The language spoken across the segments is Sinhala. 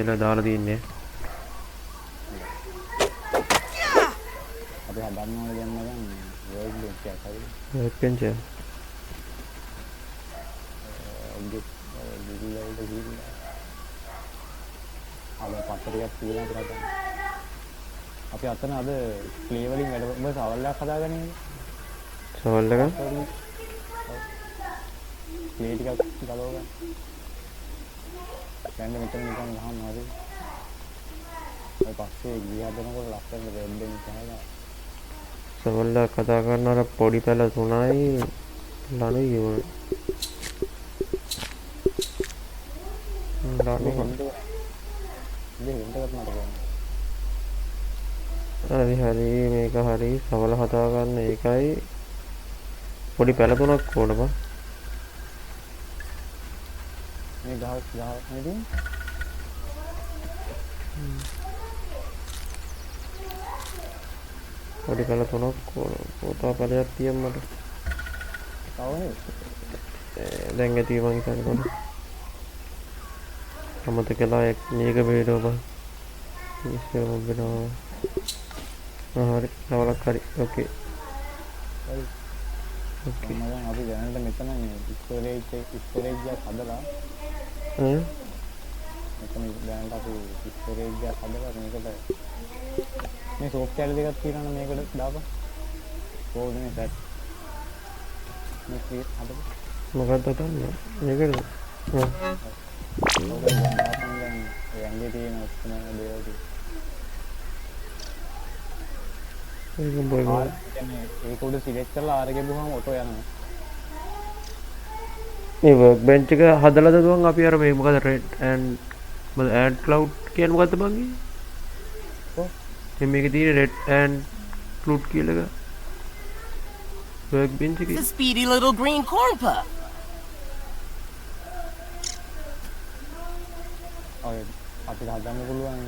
කියලා දාලා තින්නේ. අපි හදන්න ඕනේ දැන් මම වර්ක් බෙන්ච් එකක් හරි. වර්ක් බෙන්ච් එක. ගිහිල්ලා වලට ගිහිල්ලා. අද පත්තරයක් තියලා අපිට අපි අතන අද ක්ලේ වලින් වැඩ ඔබ සවල්ලක් හදාගන්නේ. සවල් එක. ක්ලේ ටිකක් ගලව ගන්න. දැන් මෙතන නිකන් ගහන්න හරි. ඔය පස්සේ ගිය හදනකොට ලස්සන රෙඩ් බෙන්ච් එකක්. සවල්ල කතා කරනකොට පොඩි පැල 3යි ලණුයි වුණා. හරි මේක හරි සවල හදා ගන්න ඒකයි පොඩි පැල 3ක් ඕන බං. මේ ගහ නේද? පොඩි පැල 3ක් ඕන. පොතා පැලයක් තියන්න මට. තවනේ. දැන් ඇති මං හිතන්නේ කොහොමද? අමතකලා මේක වේදෝ බං. ඉස්සෙල්ලා මොබ්බේනවා. හරි සවලක් හරි. ඕකේ. හරි. ඕකේ. මම අපි දැනට මෙතන ස්ටෝරේජ් එකක් හදලා මෙතන දැනට අපි ස්ටෝරේජ් එකක් හදලා මේකට මේ සෝෆ්ට්වෙයාර් දෙකක් තියෙනවා මේකට දාපන්. ඕනේ සෙට්. මේක හදපන්. මොකක්ද තන්නේ? මේකද? ඔක දැන් දාපන් දැන් ඒ ඇඟේ තියෙන ඔක්කොම දේවල් ඒක බොයි බොයි. ඒක උඩ සිලෙක්ට් කරලා ආර ගෙවුවම ඔටෝ යනවා. මේ වර්ක් බෙන්ච් එක හදලාද දුවන් අපි අර මේ මොකද රෙඩ් ඇන්ඩ් මොකද ඇඩ් ක්ලවුඩ් කියන්නේ මොකද්ද බං මේ? ඔව්. මේකේ තියෙන රෙඩ් ඇන්ඩ් ක්ලවුඩ් කියලා එක. වර්ක් බෙන්ච් එකේ. The speedy little green corn pup. ඔය අපිට හදන්න පුළුවන්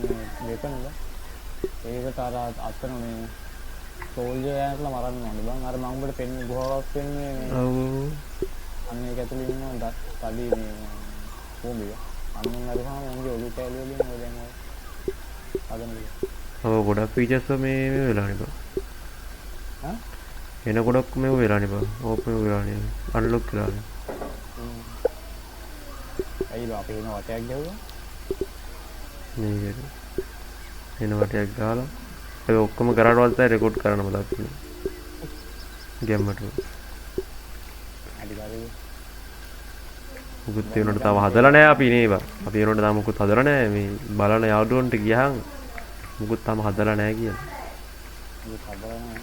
වෙපන් එක. ඒකට අර අතන මේ සෝල්ජර් යනකලා මරන්න ඕනේ බං. අර මම උඹට පෙන්නේ ගුහාවක් පෙන්නේ. ඔව්. අන්න ඒක ඇතුලේ ඉන්නවා තඩි මේ කොඹිය. අන්න අරහම උන්ගේ ඔලු කැලිය වලින් ඔය දැන් ඔය හදන්නේ. ඔව් ගොඩක් ෆීචර්ස් මේ වෙලානේ බං. හා? එන ගොඩක් මේ වෙලානේ බං. ඕපන් වෙලානේ. අන්ලොක් වෙලානේ. ඇයි බා අපි එන වටයක් ගැහුවා? මේක. එන වටයක් ගහලා ඒක ඔක්කොම කරාට වල්තයි රෙකෝඩ් කරන්න බලන්න. ගැම්මට. අඩිගාරේ මුකුත් ඒ උනට තාම හදලා නැහැ අපි නේව. අපි ඒ උනට තාම මුකුත් හදලා නැහැ. මේ බලන යාළුවන්ට ගියහන් මුකුත් තාම හදලා නැහැ කියලා. ඒක හදලා නැහැ.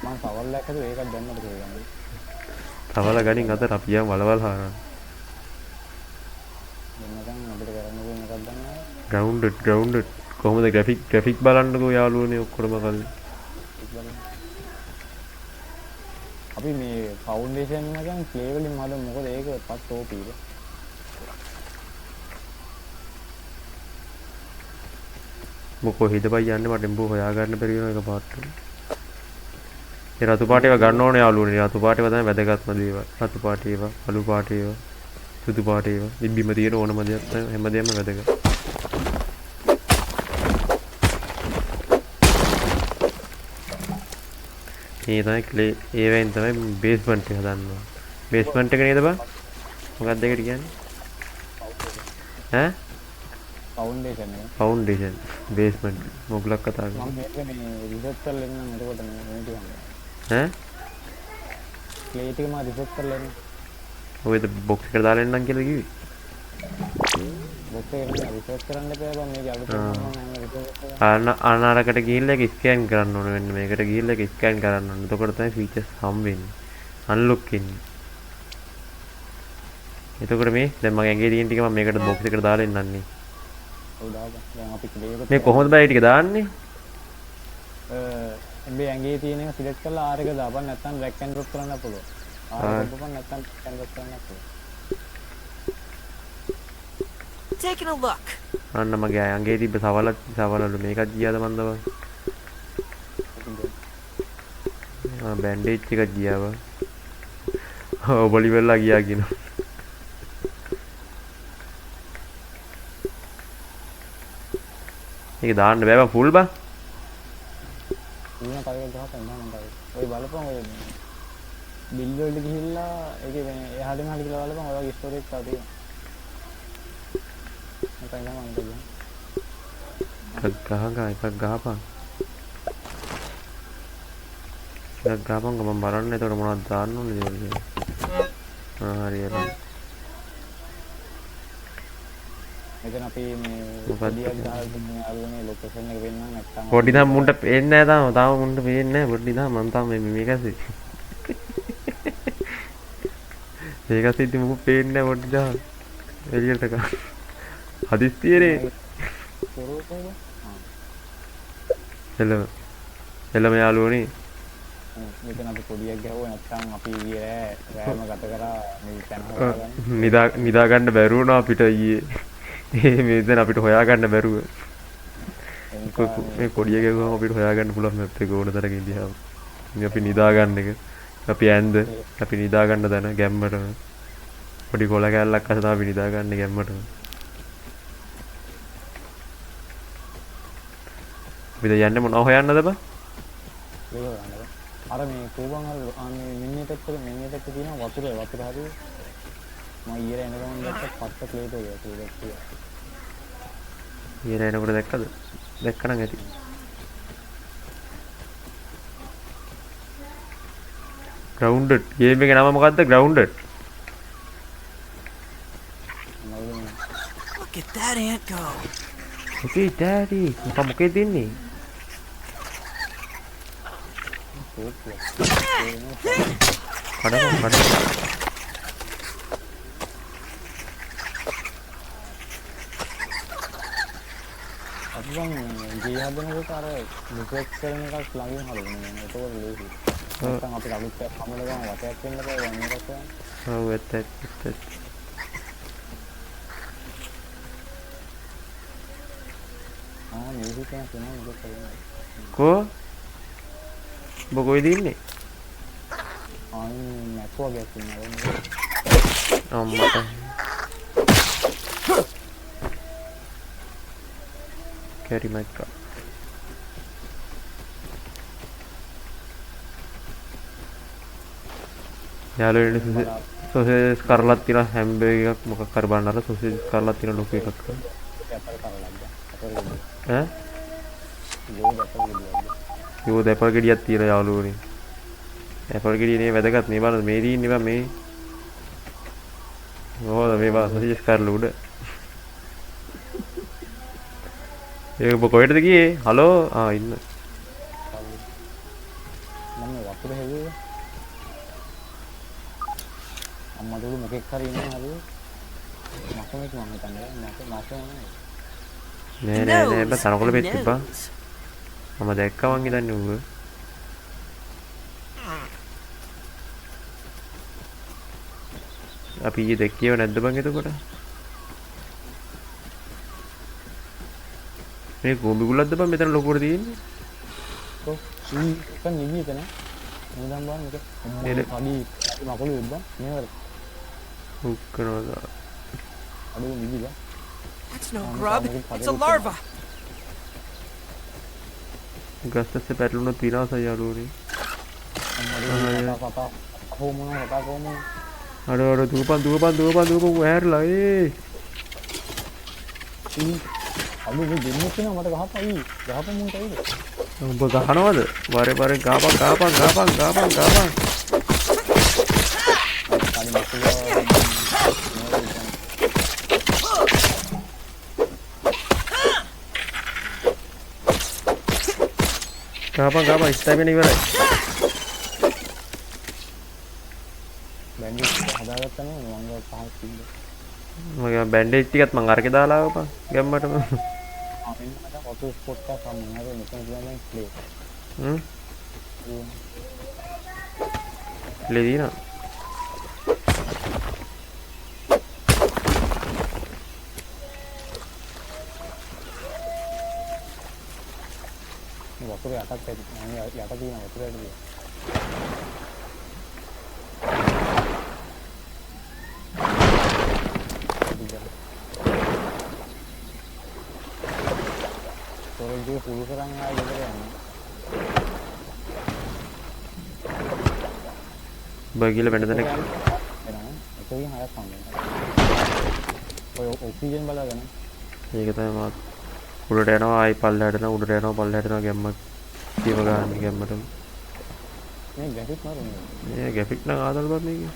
මම සවල්ලක් හදුවා ඒකත් දැම්මද කියලා ගන්නේ. තවල ගණින් අතර අපි යම් වලවල් හරන. දැන් අපිට කරන්න ඕන එකක් දන්නවා. ග්‍රවුන්ඩඩ් කොහොමද ග්‍රැෆික් බලන්නකෝ යාළුවනේ ඔක්කොම කල්ලි. අපි මේ ෆවුන්ඩේෂන් එකෙන් ක්ලේ වලින් හදමු. මොකද ඒක පත් ඕපීද. මොකෝ හිතපයි යන්නේ මට එම්බෝ හොයාගන්න බැරි වෙන එක පාට. ඒ රතු පාට ඒවා ගන්න ඕනේ යාළුවනේ. රතු පාට ඒවා තමයි වැදගත්ම දේවල්. රතු පාට ඒවා, අලු පාට ඒවා, සුදු පාට ඒවා. බිම්බිම තියෙන ඕනම දෙයක් තමයි හැමදේම වැදගත්. මේ තමයි ක්ලේ ඒවෙන් තමයි බේස්මන්ට් එක හදන්නවා. බේස්මන්ට් එක නේද බං? මොකක්ද ඒකට කියන්නේ? ඈ? ෆවුන්ඩේෂන් එක. ෆවුන්ඩේෂන් බේස්මන්ට් මොකක්ද කතා කරන්නේ? මම මේක මේ රිසර්ච් කරලා ඉන්නම් එතකොට මේ ටික හම්බ. ඈ? ක්ලේ ටික මම රිසර්ච් කරලා ඉන්නම්. ඔයද බොක්ස් එකට දාලා එන්නම් කියලා කිව්වේ? බොක්ස් එක රිසර්ච් කරන්න බෑ බං මේක අලුතෙන් මම රිසර්ච් අනාරකට ගිහිල්ලා ඒක ස්කෑන් කරන්න ඕනේ. වෙන්න මේකට ගිහිල්ලා ඒක ස්කෑන් කරන්න ඕනේ. එතකොට තමයි ෆීචර්ස් හම් වෙන්නේ. අන්ලොක් වෙන්නේ. එතකොට මේ දැන් මගේ ඇඟේ තියෙන ටික මම මේකට බොක්ස් එකට දාලා එන්නන්නේ. ඔව් දාපන්. දැන් අපි ක්ලේ එක මේ කොහොමද බයි ටික දාන්නේ? මේ ඇඟේ තියෙන එක සිලෙක්ට් කරලා ආර එක දාපන්. නැත්නම් ඩ්‍රැග් ඇන්ඩ් ඩ්‍රොප් කරන්න පුළුවන්. ආර එක දාපන් නැත්නම් ඩ්‍රැග් ඇන්ඩ් ඩ්‍රොප් කරන්න පුළුවන්. Taking a look. අන්න මගේ ඇඟේ තිබ්බ සවලලු මේකත් ගියාද මන්ද බං? බැන්ඩේජ් එකක් ගියා බං. ඔව් බොලි වෙලා ගියා කියනවා. මේක දාන්න බෑ බං ෆුල් බං. ඊන ටයිල් ගහපන් නෑ මම ඔය බලපන් ඔය බිල් වලට ගිහිල්ලා ඒකේ මේ එහාට මෙහාට කියලා බලපන් ඔය වගේ ස්ටෝරේජ් එකක් තියෙනවා. මම තමයි මම කියන්නේ. එකක් ගහපන්. එකක් ගහපන් මම බලන්න එතකොට මොනවද දාන්න ඕනේ දේවල් කියලා. හරියට. එතන අපි මේ පොඩියක් ගහලා මේ අරුනේ ලොකේෂන් එක වෙන්නම් නැත්තම් පොඩි නම් මුන්ට පේන්නේ නැහැ තාම මුන්ට පේන්නේ නැහැ පොඩි නම් මම තාම මේකසේ මේකසේ ඉතින් මොකක් පේන්නේ නැහැ පොඩි දා එළියට ගන්න හදිස්සියනේ එළම යාළුවනේ මෙතන අපි පොඩියක් ගහුවා නැත්තම් අපි ඊයේ රෑම ගත කරා මේ තැන හොයාගන්න නිදා ගන්න බැරුව වුණා අපිට ඊයේ මේ දැන් අපිට හොයාගන්න බැරුව මේ පොඩිය ගැහුවම අපිට හොයාගන්න පුළුවන් මැප් එක ඕන තරකින් දිහා. ඉතින් අපි නිදා ගන්න එක. අපි ඇඳ අපි නිදා ගන්න දන ගැම්මටම. පොඩි කොළ කැල්ලක් අස්ස තමයි අපි නිදා ගන්න ගැම්මටම. අපි දැන් යන්නේ මොනව හොයන්නද බං? අර මේ කෝබන් වල අනේ මෙන්නේ පැත්තේ තියෙන වතුර හරිය. මම ඊයේ එනකම් දැක්ක පත්ත ප්ලේට් එක කියලා. ඊයේ එනකොට දැක්කද? දැක්කනම් ඇති. grounded game එකේ නම මොකද්ද? grounded. Look at that ant go. Okay daddy. මොකද ඉන්නේ? කඩන. අපුන් ගේ හදනකොට අර රිෆ්‍රෙෂ් කරන එකක් ළඟින් හදන්න. එතකොට ලේසියි. නැත්නම් අපිට අලුත් එකක් හම්බ වෙන ගමන් වටයක් වෙන්න බෑ යන්න එකක්. ඔව් ඇත්ත. මේක කියන කෙනා මේක කරන්නේ. කො? ඔබ කොයිද ඉන්නේ? නැතුව ගියක් ඉන්නවා. අම්මට. carry my car. යාළුවනේ සොසේජ් කරලා තියෙන හැම්බර්ගර් එකක් මොකක් කර බලන්න අර සොසේජ් කරලා තියෙන ලොකු එකක් ඈ යෝ දෙපල් ගෙඩියක් තියෙන යාළුවනේ දෙපල් ගෙඩිය නේ වැදගත් මේ බලන්න මේ දින්නේ බා මේ ඕද මේ බා සොසේජ් කරලා උඩ ඒක ඔබ කොහෙටද ගියේ හලෝ ඉන්න මම වතුර හෙව්වේ අම්මා දුරු මොකෙක් හරි ඉන්නේ හරි මකමෙක් මම හිතන්නේ නෑ බා තනකොළ පෙත් තිබ්බා මම දැක්කා මං හිතන්නේ ඌව අපි ඊයේ දැක්කේව නැද්ද බං එතකොට මේ ගොම්බි ගුලක්ද බං මෙතන ලොකුවට තියෙන්නේ ඔව් ඒක නිවි එතන නිදන් බලන්න මේක අඩි මකලු ඉබ්බා නේද හුක් කරනවා අඩු නිවිලා That's no grub. It's a larva. ගස්තස්සේ පැටලුණොත් විනාශයි යාළුවනේ පපා කොහොමද අර දුවපන් ඇහැරලා අලු මේ දෙන්නේ කියන මට ගහපයි ගහපන් මුන්ට ඇයිද උඹ ගහනවද වරේ ගාපන් ගාපන් ඉස්සෙවෙන ඉවරයි බැන්ඩේජ් හදාගත්තා නේ මම පහක් තිබ්බා මගේ බැන්ඩේජ් ටිකත් මං අරගෙන දාලා ආවපන් ගැම්මටම මෙන්න මට ෆොටෝ ස්පොට් එකක් මම හරි මෙතන කියන්නේ ප්ලේ ප්ලේ දිනා වතුර යටත් ඇති මම යට තියෙන වතුරට ගියා ටික පුරු කරන් ආයෙ ගෙදර යන්න. බගිල වෙන දෙනෙක් එනවා. එකකින් හයක් හම්බෙනවා. ඔය ඔක්සිජන් බලාගෙන. ඒක තමයි මාත් උඩට යනවා ආයි පල්ලෙහාට යනවා උඩට යනවා පල්ලෙහාට යනවා ගැම්මක් කීව ගන්න ගැම්මටම මේ ග්‍රැෆික් මාරුනේ. මේ ග්‍රැෆික් නම් ආදල් බා මේකේ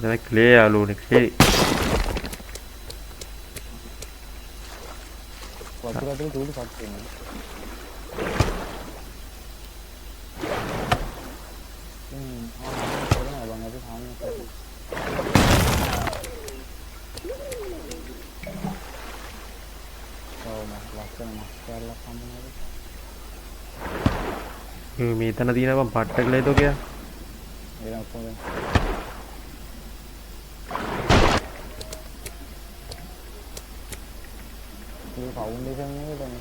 දැන් ක්ලේ යාළුවනේ ක්ලේ වතුර ඇතුලේ තුඩු සත් වෙනවා. කරනවා බං අපි සාමන කරේ. ලස්සන මස්කරලා සම්මනද. මේ තන තියෙනවා බං පට්ට ක්ලේ තෝ කියා ඒරම් කොහෙන්ද? මේ ෆවුන්ඩේෂන් එක තමයි.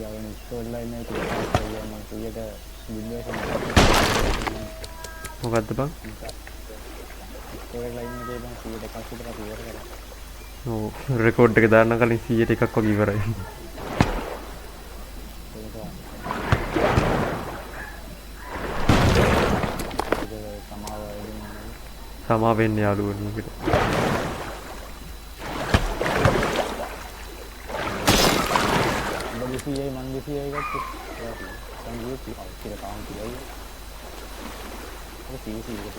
යාගෙන ඉස්සෙල්ලා ඉන්නේ ඒක මම කීයට වින්ඩෝස් එක මොකද්ද බං ඉස්සෙල්ලා ඉන්නේ ඒක මම කීයට එකක් විතර අපි ඉවර කරා. ඔව් රෙකෝඩ් එක දාන්න කලින් 100ට එකක් වගේ ඉවරයි සමා වෙන්න යාළුවනේ මේකට BCA මං BCA ගත්තේ. සංගීත කියලා තාම කියයි. ඒක PC එකට.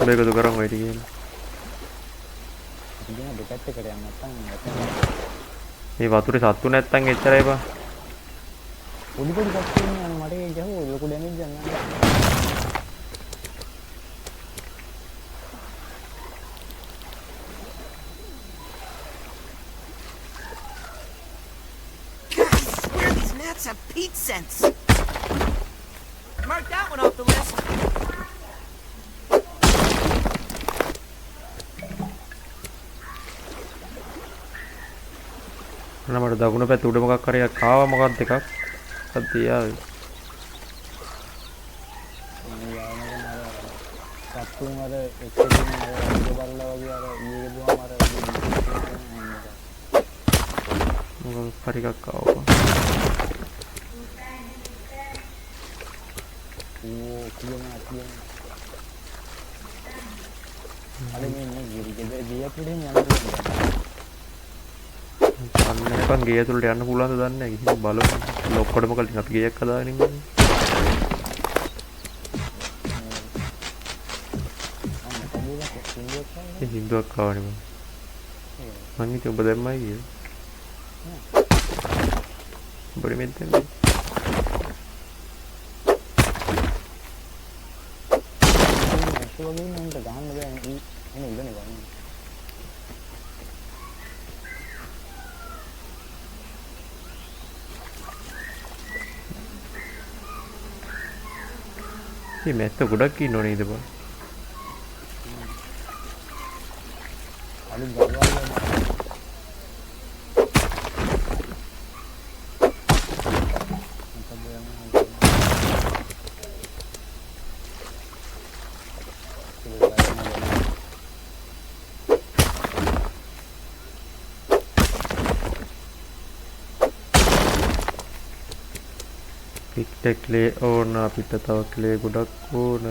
මේක දුක කරන් වෙයිද කියලා. ඉතින් දෙපැත්තකට යන්න නැත්නම් මේ වතුරේ සත්තු නැත්තම් එච්චරයි බා. පොඩි පොඩි සත්තු ඉන්නේ අනේ මට ඒක ගැහුවා ලොකු ඩැමේජ් එකක් නෑ. That's a Pete sense. Mark that one off the list. මට දකුණු පැත්තේ උඩ මොකක් හරි ආවා මොකක්ද එකක් අද යාවේ සත්තුන් අර එක්කකින් අර විදිය බලලා වගේ අර ඊයේ දුවම අර මොකක් හරි එකක් ආවා ඕ කියනවා අර මේ ගෙදර ගියක් උඩින් යනවා අන්න එකක් ගේ ඇතුළට යන්න පුළුවන්ද දන්නේ නැහැ කිසිම බලමු ලොක්කොටම කලින් අපි ගේයක් හදාගෙන ඉන්නේ ඒ හින්දුවක් ආවනේ මම හිතුවා ඔබ දැම්මයි කියලා බඩ මෙතන වගේ නේද ගහන්න බෑ එන්නේ ඉඳනේ ගන්න. මේ මැස්ස ගොඩක් ඉන්නෝ නේද බා අලුත් ගල්වල පිට ක්ලේ ඕන අපිට තව ක්ලේ ගොඩක් ඕන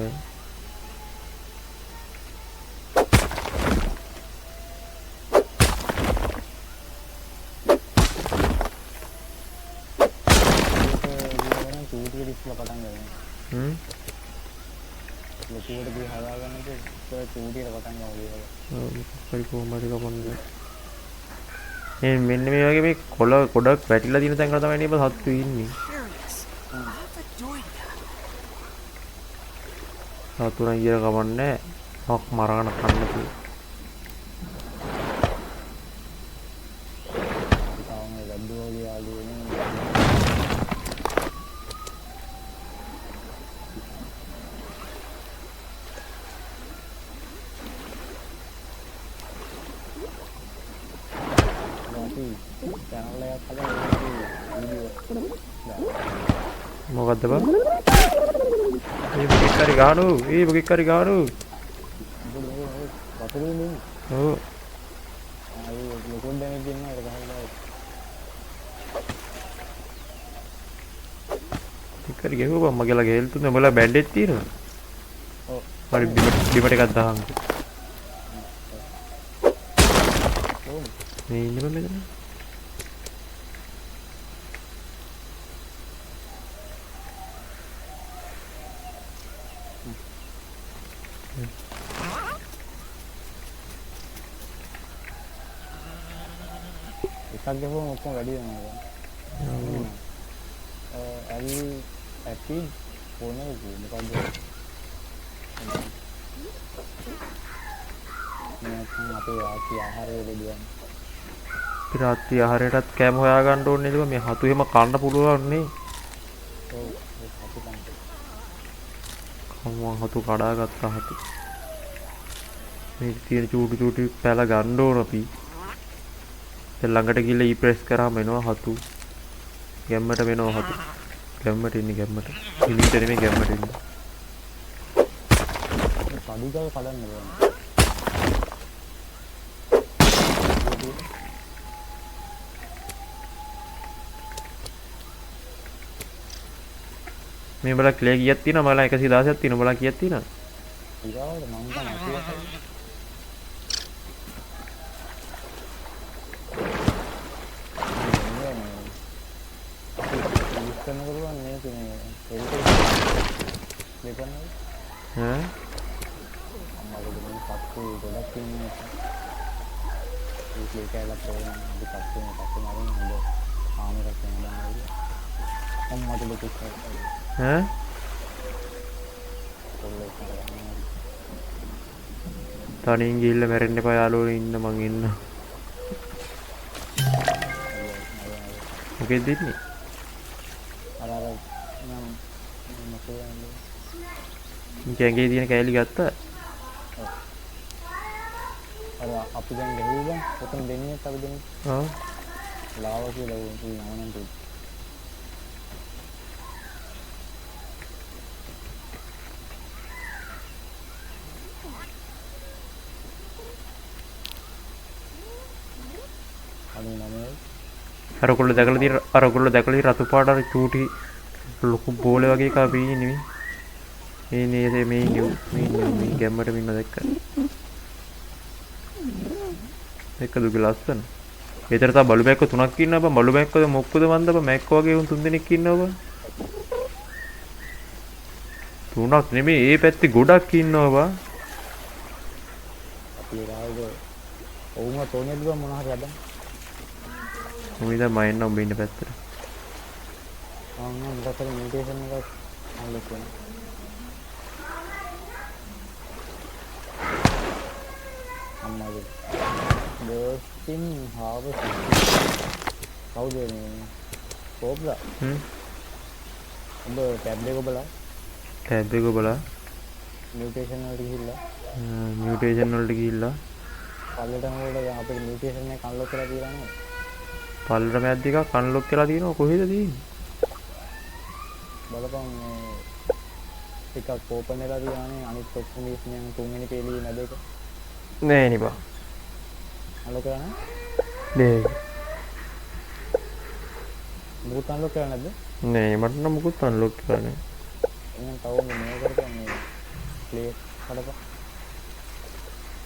මෙන්න මේ වගේ මේ කොළ ගොඩක් වැටිලා තියෙන තැන් වල තමයි නේද සත්තු ඉන්නේ. සතුරන් ගිය කවන්නේ හොක් මරාගෙන කන්න පුළුවන්. තාම ලැබ්බෝ වගේ යාළුවනේ. මොකද්ද බං? මේ මොකෙක් හරි ගහනෝ. ඒ මොකෙක් හරි ගහනෝ. වතුරේ ඉන්නේ. ඔව්. ආයි ලොකු දැනෙන්න දෙනවා ඒක ගහලා. ටිකරි ගෙවුවා මගේ ළඟ හෙල් තුනේ උඹලා බැන්ඩේජ් තියෙනවද? ඔව්. හරි බිමට එකක් දාන්න. ඔව්. මේ ඉන්නේ මම මෙතන. එකක් ගහුවම ඔක්කොම වැඩි වෙනවා. ඇලි ඇපි ඕනේ මොකද්ද? නැත්නම් අපේ වාසි ආහාරය දෙවියන්. රාත්‍රී ආහාරයටත් කෑම හොයාගන්න ඕනේ නේද? මේ හතු එහෙම කන්න පුළුවන් නේ. ඔව් ඒක හතු කන්න. කම්මන් හතු කඩාගත්තා හතු. මේ තියෙන චූටි චූටි පැල ගන්න ඕන අපි. දැන් ළඟට ගිහලා ඊ ප්‍රෙස් කරාම එනවා හතු. ගැම්මට වෙනවා හතු. ගැම්මට ඉන්නේ ගැම්මට. ඉනිට නෙමෙයි ගැම්මට ඉන්නේ. පඩිගල් කඩන්න බෑ. මේ බල ක්ලේ කීයක් තියෙනවද? මල 116ක් තියෙනවා. බල කීයක් තියෙනවද? ඊගාවට මම තමයි කියන්නේ. කරනවා නේ කියන්නේ ඒක දෙපන්න ඈ අම්මගේ දෙන්න පස්සේ ගොඩක් ඉන්නේ ඒක ඒකලා ප්‍රෝග්‍රෑම් අපි පස්සේ මරින් හොඳ ආමරක් යනවා අම්මට ලොකු ඈ තනියෙන් ගිහිල්ලා මැරෙන්න එපා යාළුවෝ ඉන්න මං ඉන්න මොකෙද ඉන්නේ අර නම් මොකද කැංගේ තියෙන කෑලි ගත්තා අර අපි දැන් ගහුවා ඔතන දෙන්නේ අපි දෙන්නේ ආ ලාව කියලා නවනම් දුක් අර ඔයගොල්ලෝ දැකලා තියෙන අර ඔයගොල්ලෝ දැකලා තියෙන රතු පාට අර චූටි ලොකු බෝලේ වගේ එකක් පීන්නේ නෙමෙයි මේ ගැම්මට මින්න දැක්ක දුක ලස්සන ඒතර තා බලු බැක්ක තුනක් ඉන්නවා බං බලු බැක්කද මොක්කද මන්ද බං මැක්කෝ වගේ උන් තුන් දෙනෙක් ඉන්නවා බං තුනක් නෙමෙයි ඒ පැත්තේ ගොඩක් ඉන්නවා බං අපි රායද ඔවුම තෝනියද බං මොන හරි හදන්න උඹ මම එන්න උඹ ඉන්න පැත්තට මම මොකක්ද මියුටේෂන් එකක් අන්ලොක් කරනවා අම්මාගේ බර්ස්ටින් හාවස් කවුද මේ කොබ්ලා ඔබ ටැබ් එක බලලා මියුටේෂන් වලට ගිහිල්ලා පල්ලටම වල අපේ මියුටේෂන් එක අන්ලොක් කරලා තියලා නේද පල්ලට මැද්ද එකක් අන්ලොක් කරලා තියෙනවා කොහෙද තියෙන්නේ බලපන් මේ එකක් ඕපන් වෙලා තියානේ අනිත් ඔක්කොම ඉස්මියන් තුන්වෙනි පේලියේ නැද එක නෑ නේ බං අන්ලොක් කරා නෑ මුකුත් අන්ලොක් කරලා නැද්ද නෑ මට නම් මුකුත් අන්ලොක් කරලා නෑ එහෙනම් තව මේ කරපන් මේ ප්ලේ කරපන්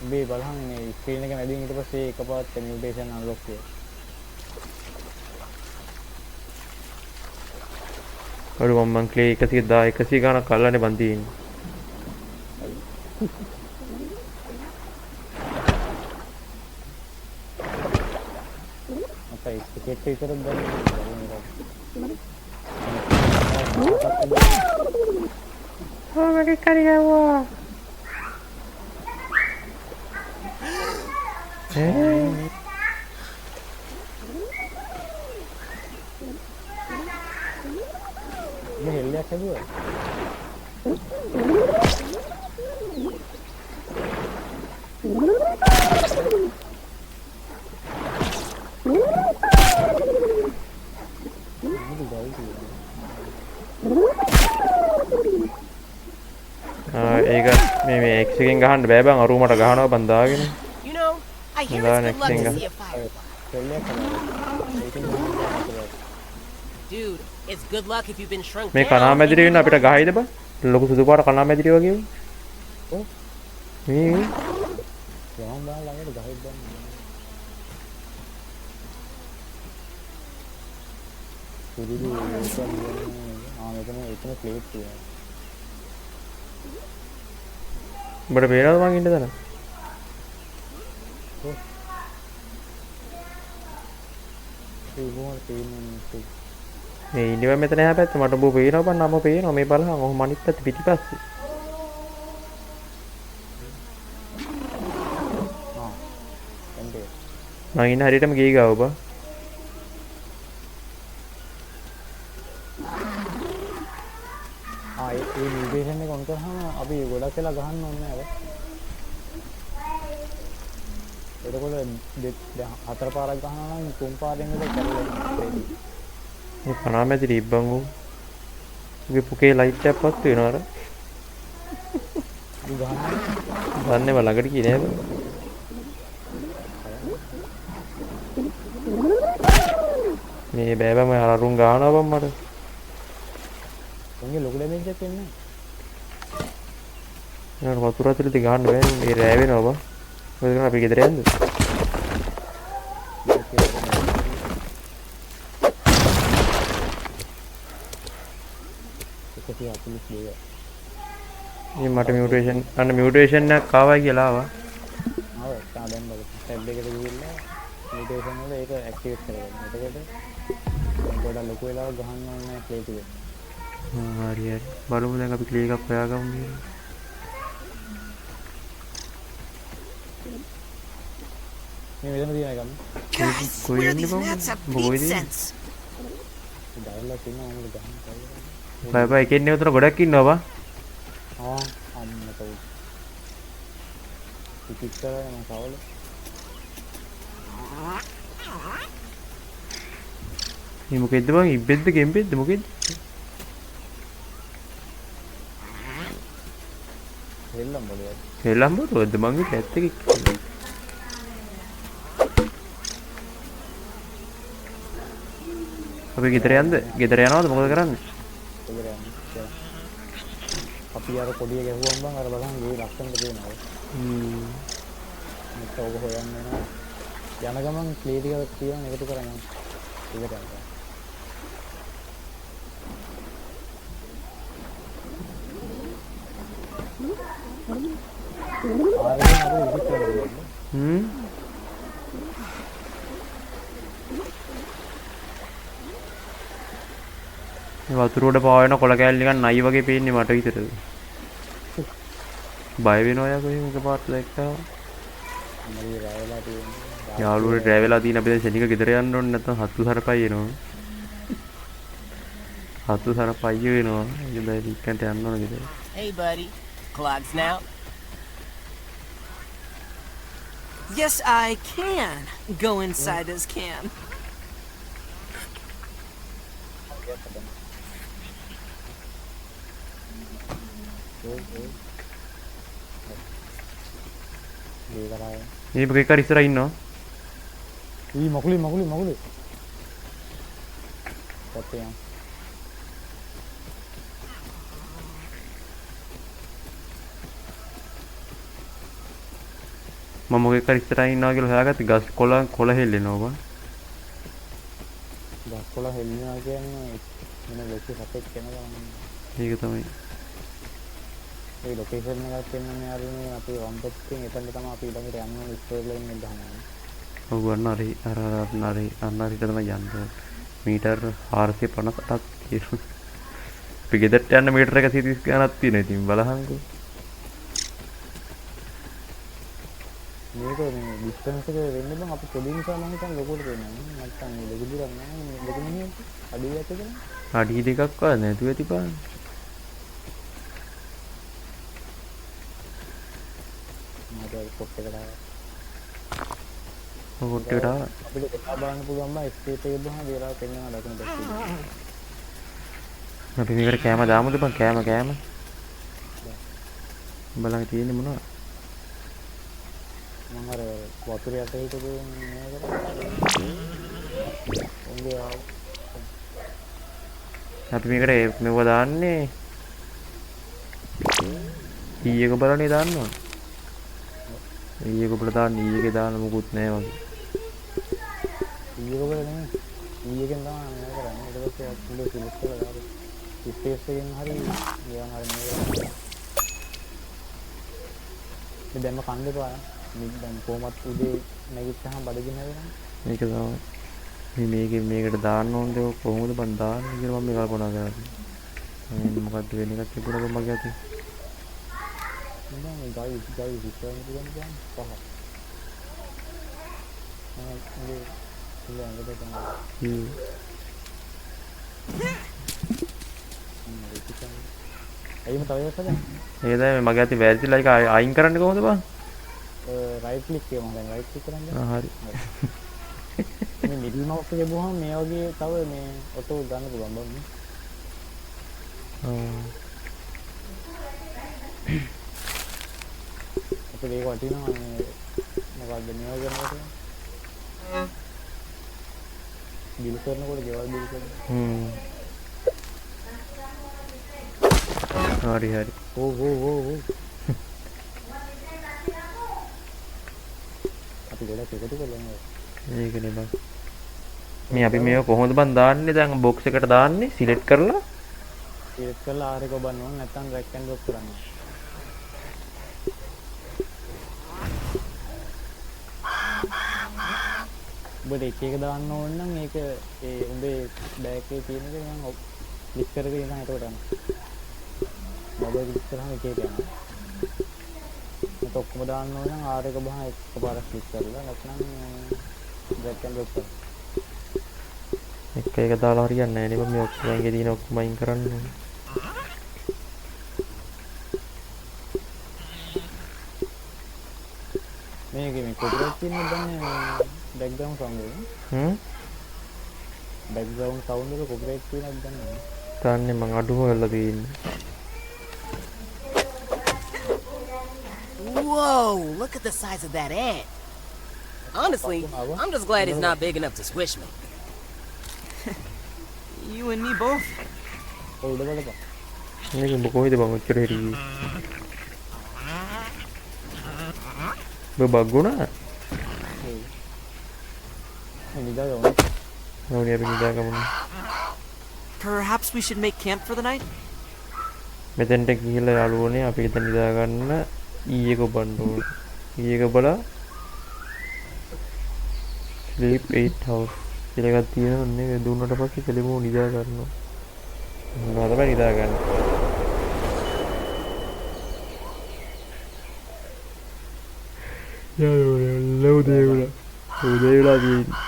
මේ බලහන් මේ ස්ක්‍රීන් එක නැදින් ඊට පස්සේ එකපාරට මියුටේෂන් අන්ලොක් කරලා අර මම ක්ලේ 100 ගානක් අල්ලන්නේ බන් තියෙන්නේ අපේ ටිකට් විතරක් ගන්න මගේ කරියවා මේ හෙල්ලයක් හදුවා Next එකෙන් ගහන්න බෑ බං අරුමට ගහනවා බං දාගෙන. You know, I hear Nah, it's good next luck thing, to guys. see a firefly. සෙල්ලයක් කරනවා ඒකෙන් ගහන්න Dude, it's good luck if you've been shrunk මේ down. කණාමැදිරි වෙන අපිට ගහයිද බං? ලොකු සුදු පාට කණාමැදිරි වගේ වුනේ. ඔව් මේ ගහන් දාලා ළඟට ගහයි දාන්න පුදුදු මෙතන ප්ලේට් තියෙනවා උඹට පේනවද මං ඉන්න තැන? ඒ මොකක්ද තියෙන්නේ මේ ඉන්නවා මෙතන එහා පැත්තේ මට උඹ පේනවා බං නම පේනවා මේ බලහන් ඔහොම අනිත් පැත්ත පිටිපස්සේ. එන්නේ මං ඉන්න හරියටම ගිහි ගාව බං. ඒ නිවේෂන් එක ඔන් කරාම අපි ගොඩක් වෙලා ගහන්න ඕනේ නැහැ. එතකොට දැන් හතර පාරක් ගහනවා නම් තුන් පාරෙන් විතර කරලා මේ කණාමැදිරි ඉබ්බන් උ. උගේ පුකේ ලයිට් එකක් පත් වෙනවා අර. ගහන්න දන්නේ මම ළඟට ගියේ නෑ බං. මේ බෑ බං මම අරුන් ගහනවා බං මට. උන්ගේ ලොකු ඩැමේජ් එකක් එන්නේ නෑ වතුර ඇතුළේ ගහන්න බෑ මේ රෑ වෙනවා බං. මොකද කරන්නේ අපි ගෙදර යන්නේ? මේ මට මියුටේෂන් එකක් ආවා කියලා ආවා. ආව තා දැන් බලන්න ටැබ් එකට ගිහිල්ලා මියුටේෂන් වල ඒක ඇක්ටිවේට් කරගන්න. එතකොට ගොඩක් ලොකු වෙලාවක් ගහන්න ඕනේ නැහැ ප්ලේට් එක. හරි හරි බලමු දැන් අපි ක්ලී එකක් හොයාගමු මේ. මේ මෙතන තියෙන එකම Guys, Koi where are ini, these Bang? gnats have Boy, peat ini. scents? දාලා තියෙනවා මොකද ගහන්න කියලා. බයි බයි එකෙන්නේ උතන ගොඩක් ඉන්නවා බං. අම්මට උ. පිටික් කරා මම කවල. මේ මොකෙද්ද බං ඉබ්බෙද්ද ගෙම්බෙද්ද මොකෙද්ද? හෙල්ලම් බලය. හෙලම් බොරුවද මං හිත ඇත්ත එකක්. අපි ගෙදර යනවද මොකද කරන්නේ? ඉතින් අපි අර පොඩිය ගැහුවම් බං අර බලන්න ගේ ලක්ෂණට දෙනවා. මේක ඔබ හොයන්න යනවා. යන ගමන් ප්ලේ ටිකක් තියන් එකතු කරගෙන ඉකට යනවා. ආරෙන් අර විසිට කරනවා. මේ වතුර උඩ පාවෙන කොළ කෑල්ල නිකන් නයි වගේ පේන්නේ මට විතරද? බය වෙනවා යා කොහේ මේක පාට දැක්කා. අම්මගේ රැවලා තියෙනවා. යාළුවෝ ඩ්‍රයිවලා තියෙන අපි දැන් සෙනික ගෙදර යන්න ඕනේ නැත්නම් හත්තු සරපයි එනවා. හත්තු සරපයි වෙනවා. ඉතින් දැන් ඉක්කන්ට යන්න ඕනේ ගෙදර. Hey, buddy. Clogs now? Yes, I can go inside this can. ගේ කරා. මේ මොකෙක් හරි ඉස්සරහ ඉන්නවා. ඊ මකුලි. ඔතේ. මම මොකෙක් හරි ඉස්සරහ ඉන්නවා කියලා හොයාගත්තේ ගස් කොළ හෙල්ලෙනවා බං. ගස්කොළ හෙල්ලනවා කියන්නේ වෙන ලොකු සතෙක් කෙනවා. ඒක තමයි. ඒ ලොකේෂන් එකක් දෙන්නනේ අරනේ අපි වම්පත්යෙන් එතනට තමයි අපි ඊළඟට යන්න ඕනේ ස්ටෝර් ලයින් එක ගහනවා. ඔව් අන්න හරි අන්නරිට තමයි යන්නේ. මීටර් 450ක් තියෙනවා. අපි ගෙදරට යන්න මීටර 130 ගණනක් තියෙනවා. ඉතින් බලහන්කෝ. මේක මේ ඩිස්ටන්ස් එක වෙන්න බං අපි පොඩි නිසා මම හිතන්නේ ලොකුට දෙන්නේ නැහැ. නැත්තම් මේ ලොකු දුරක් නැහැ මේ ලොකු මිනිහෙක් අඩිය ඇතද? අඩි දෙකක් වගේ නැතුව ඇති පාන. මට පොට් එකට ආවා. පොට් එකට ආවා. අපිට දෙකා බලන්න පුළුවන් බං ස්කේප් එකේ බහම දේරාව පෙන්වනවා දකුණු පැත්තේ. අපි මේකට කෑම දාමුද බං කෑම. බලන්න තියෙන්නේ මොනවද? මම අර වතුර යට හිටපු මේ කරා. උන්ගේ ආව. අපි මේකට මෙව දාන්නේ ඊයක බලන්නේ දාන්නවා. ඊයක බල දාන්න ඊයකේ දාන්න මොකුත් නැහැ වගේ. ඊයක වල නෙමෙයි. ඊයකෙන් තමයි මේ කරන්නේ. ඊට පස්සේ අපුලේ සිලෙක්ට් කරලා දාලා ස්පේස් එකෙන් හරි ගියන් හරි මේ කරන්නේ. මේ දැම්ම කන්න එපා. මේ දැන් කොහොමත් උදේ නැගිට්ටාම බඩගින්න වෙනවා. මේක තමයි මේකට දාන්න ඕනේ කොහොමද බන් දාන්නේ කියලා මම කල්පනා කරන්නේ. මේ මොකද්ද වෙන එකක් තිබුණාද මගේ අතේ? නෑ මේ ගයි විශ්වාස කරන්න කියන්නේ පහ. මේ ඉතින් අඟට තමයි. අයිම තව එකක් හදන්න. ඒක තමයි මගේ අතේ වැරදිලා එක අයින් කරන්න කොහොමද බං? රයිට් ක්ලික් කරමු දැන් රයිට් ක්ලික් කරන්න. හරි. මේ මිඩල් මවුස් එක ගිහුවම මේ වගේ තව මේ ඔටෝ ගන්න පුළුවන් බං. අපිට ඒක වටිනවා මේ මොකක්ද මේව කරනකොට බිල් කරනකොට ගෙවල් බිල් කරනකොට හරි ඕ අපි ගොඩක් එකතු කරලා ඒකනේ බං මේ අපි මේව කොහොමද බං දාන්නේ දැන් බොක්ස් එකට දාන්නේ සිලෙක්ට් කරලා සිලෙක්ට් කරලා ආරේ කොබන්න ඕන නැත්නම් රැක් ඇන්ඩ් ඩ්‍රොප් කරන්න ඔබට එක දාන්න ඕන නම් ඒක ඒ උඹේ බෑග් එකේ තියෙන එක නිකන් ක්ලික් කරගෙන ඉඳන් එතකොට යනවා. මොකද ක්ලික් කරාම එක යනවා. ඒක ඔක්කොම දාන්න ඕන නම් R එක බහා එකපාරක් ක්ලික් කරලා නැත්නම් drag and drop කරන්න. එක දාලා හරියන්නේ නැහැ නේ මේ ඔක්කොම එකේ තියෙන ඔක්කොම අයින් කරන්න ඕනේ. මේකේ මේ කොපිරයිට් තියෙනවද දන්නේ මේ background sound එක. background sound එක කොපිරයිට් තියෙනවද දන්නේ. තාන්නේ මං අඩුම කරලා තියෙන්නේ. Whoa, look at the size of that ant. Honestly, I'm just glad it's not big enough to squish me. You and me both. ඔය උඩ බලපන්. මේක කොහේද බං ඔච්චර හිටියේ? බග්ගුණා? Perhaps we should make camp for the night? මෙතෙන්ට ගිහිල්ලා යාළුවනේ අපි එතන නිදා ගන්න ඊයක බන්න ඕනේ. ඊයක බල sleep 8 hours කියලා එකක් තියෙනවා නේ දුන්නට පස්සේ කෙලිම නිදා ගන්නවා. මොනවද බෑ නිදා ගන්න. යාළුවනේ උදේවිලා තියෙන්නේ.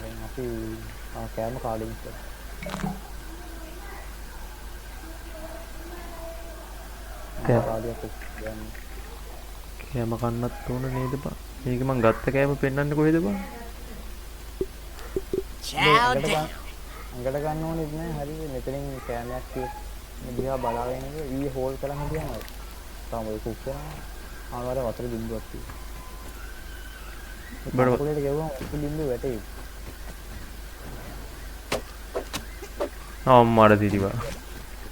දැන් අපි කෑම කාඩින් කරා. කෑම කන්නත් ඕන නේද බං? මේක මං ගත්ත කෑම පෙන්වන්නේ කොහෙද බං? Chow down. අඟට ගන්න ඕනෙත් නෑ හරියට මෙතනින් කෑමයක් දිහා බලාගෙන ඉඳලා ඊයේ හෝල් කරන් හිටියම තමයි කුක් කරනවා. ආවර වතුර බින්දුවක් තියෙනවා. බඩ පොලේට ගෙවුවම වතුර බින්දුව වැටේ. අම්මාට දිරිවා.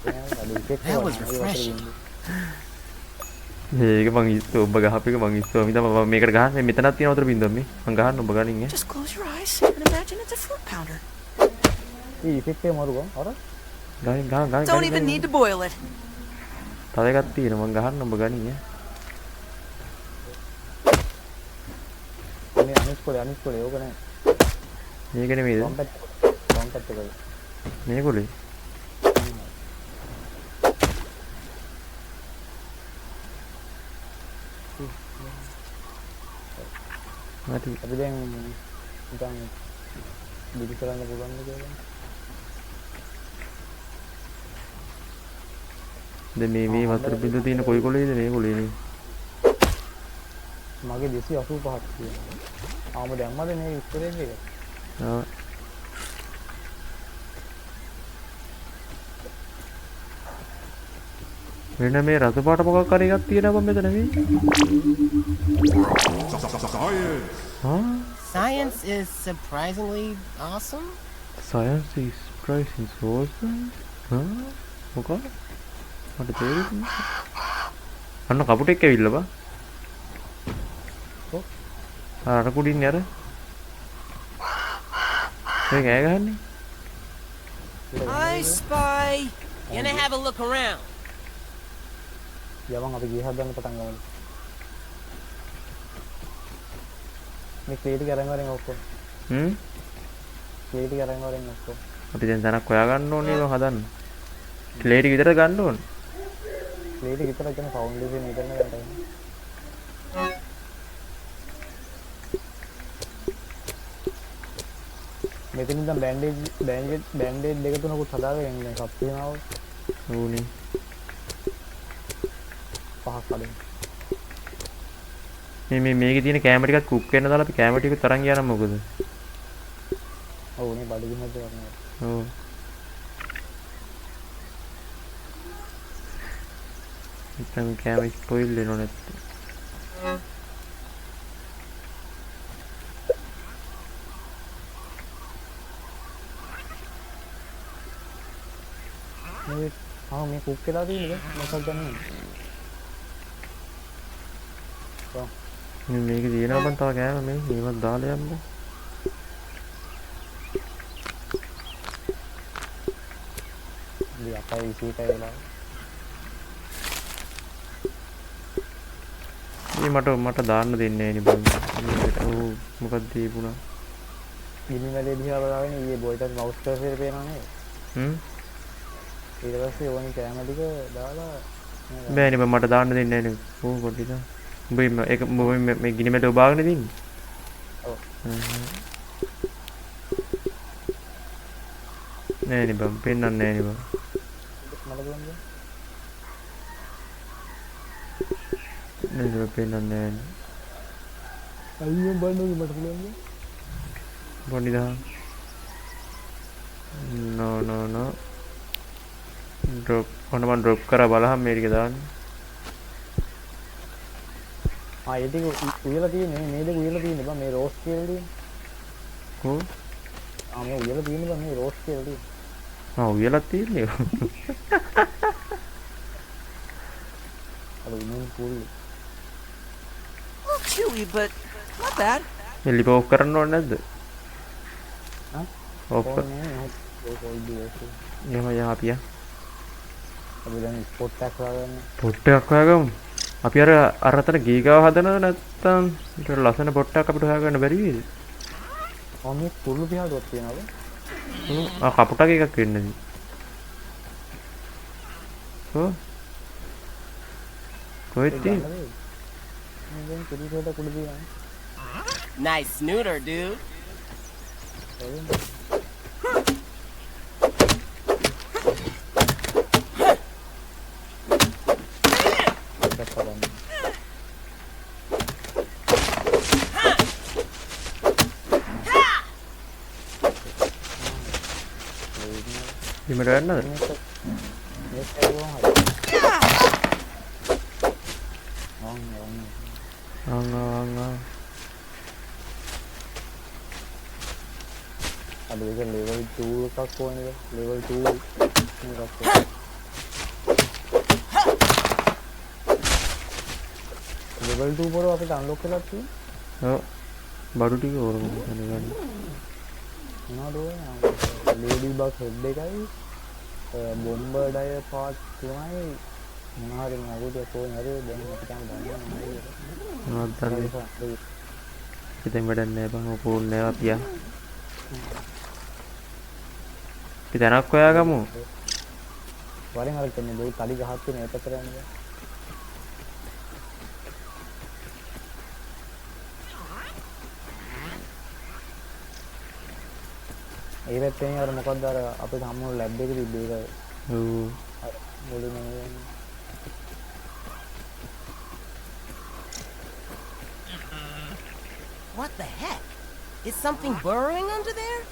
That was refreshing. මේක මං ඉස්සෝ ඔබ ගහපේක මං ඉස්සෝ මිතම මේකට ගහන්න මෙතනක් තියෙන වතුර බින්දුවක් මේ මං ගහන්න ඔබ ගනින් ඈ. Just close your eyes and imagine it's a fruit pounder. මේ ඉෆෙක්ට් එක මරුවා අර ගාන Don't even need to boil it. තව එකක් තියෙනවා මං ගහන්න ඔබ ගනින් ඈ. මේ අනිත් කොලේ ඕක නෑ. මේක නෙමෙයිද? කොම්පැක්ට් එක. මේ කොලේ. අපි දැන් නිකන් බිලි කරන්න පුළුවන්ද කියලා. දැන් මේ වතුර බින්දුව තියෙන කොයි කොලේද මේ කොලේ නේ? මගේ 285ක් තියෙනවා. ආම දැම්මද මේ ඉස්තරෙන් එක? ආ. වෙන මේ රතු පාට මොකක් හරි එකක් තියෙනවා මෙතන මේ. Science is surprisingly awesome. Science is surprising awesome. මොකක්? මට තේරෙන්නේ නැහැ. අන්න කපුටෙක් ඇවිල්ලා බා. අර කුඩින්නේ අර. මේ ගෑ ගහන්නේ. I spy. Gonna have a look around. යමන් අපි ගිය හදන්න පටන් ගමු. මේ ක්ලීටි කරන් වරෙන් ඔක්කොම. ක්ලීටි කරන් වරෙන් ඔක්කොම. අපි දැන් තනක් හොයා ගන්න ඕනේ ඒක හදන්න. ක්ලේටි විතර ගන්න ඕනේ. ක්ලීටි විතර කියන ෆවුන්ඩේෂන් විතරනේ ගන්න. මෙතනින් දැන් බෑන්ඩේජ් දෙක තුනකුත් හදාගෙන ඉන්නේ කප් තියනවා. ඕනේ. පහක් කලින්. මේකේ තියෙන කැමරා ටිකත් කුක් වෙන්න දාලා අපි කැමරා ටික තරන් ගියා නම් මොකද? ඔව් නේ බඩගින්නත් කරනවා. ඔව්. ඉතින් කැමරා ස්පොයිල් වෙනව නැත්නම්. මේ කුක් වෙලා තියෙන්නේ මොකක්ද ගන්නේ? මේක තියෙනවා බං තව කෑම මේවත් දාලා යන්න. ඉතින් අපේ ඉසීට වෙලා. මට දාන්න දෙන්නේ නැහැ නේ බං. ඔව් මොකක්ද දීපුණා? ගිනි මැලේ දිහා බලාගෙන ඊයේ බොයිටත් මවුස් කරේ පේනවා නේද? ඊට පස්සේ ඕනි කෑම ටික දාලා බෑනේ මට දාන්න දෙන්නේ නැහැ නේ. ඕ පොඩ්ඩක්. උඹ ඒක මේ ගිනි මැලේ ඔබාගෙන තින්නේ. ඔව්. නෑ නේ බං පෙන්නන්නේ නෑ නේ බං. මට කියන්නේ නේද පෙන්නන්නේ නෑ නේ. අයියෝ බන්නු මට කියන්නේ. බොන්නි දා. no. drop මම drop කරා බලහම් මේ ටික දාන්න. ඒ ටික උයලා තියෙන්නේ මේ දෙක උයලා තියෙන්නේ බං මේ රෝස් කියලා තියෙන්නේ. කොහොම? මේ උයලා තියෙන්නේ බං මේ රෝස් කියලා තියෙන්නේ. උයලා තියෙන්නේ. අර උන්නේ cool. Oh, chewy, but not bad. එලිප ඔෆ් කරන්න ඕනේ නැද්ද? ඔෆ් කර. යම අපියා. අපි දැන් ස්පොට් එකක් හොයාගන්න. පොට්ටයක් හොයාගමු. අපි අර අතන ගීගාව හදනවද නැත්තම් ඊට ලස්සන පොට්ටයක් අපිට හොයාගන්න බැරි වෙයිද? මේ කුරුළු පියාදුවක් තියනවද? කපුටක් එකක් වෙන්නදී. කොහෙද තියෙන්නේ? දැන් කුරුළු පියාද කුඩු තියනවා. Nice snooter, dude. ඉමර යන්නද? අද ඒක level 2 එකක් ඕනේද? level 2 එකක්. level 2 පොර අපිට unlock කරලා තියෙන්නේ. ඔව්. බඩු ටික ඕරම ගන්න. මොනවද ඔය? lady bug head එකයි bomber dive part 3යි මොනවාරි නගුද කොහෙන් හරි දැන් අපිට ගන්න මොනවද දන්නේ? ඉතින් වැඩක් නෑ බං ඔය පූල් නෑ අපියා. අපි දැනක් හොයාගමු. වරෙන් හරි කියන්නේ බෝ තලි ගහක් තියෙන එක පැත්තට යන්නේ. ඒ පැත්තෙන් අර මොකක්ද අර අපේ හම්මුණු ලැබ් එකේ තිබ්බ ඒක. ඔව්. අර මොළුනේ. What the heck? Is something burrowing under there?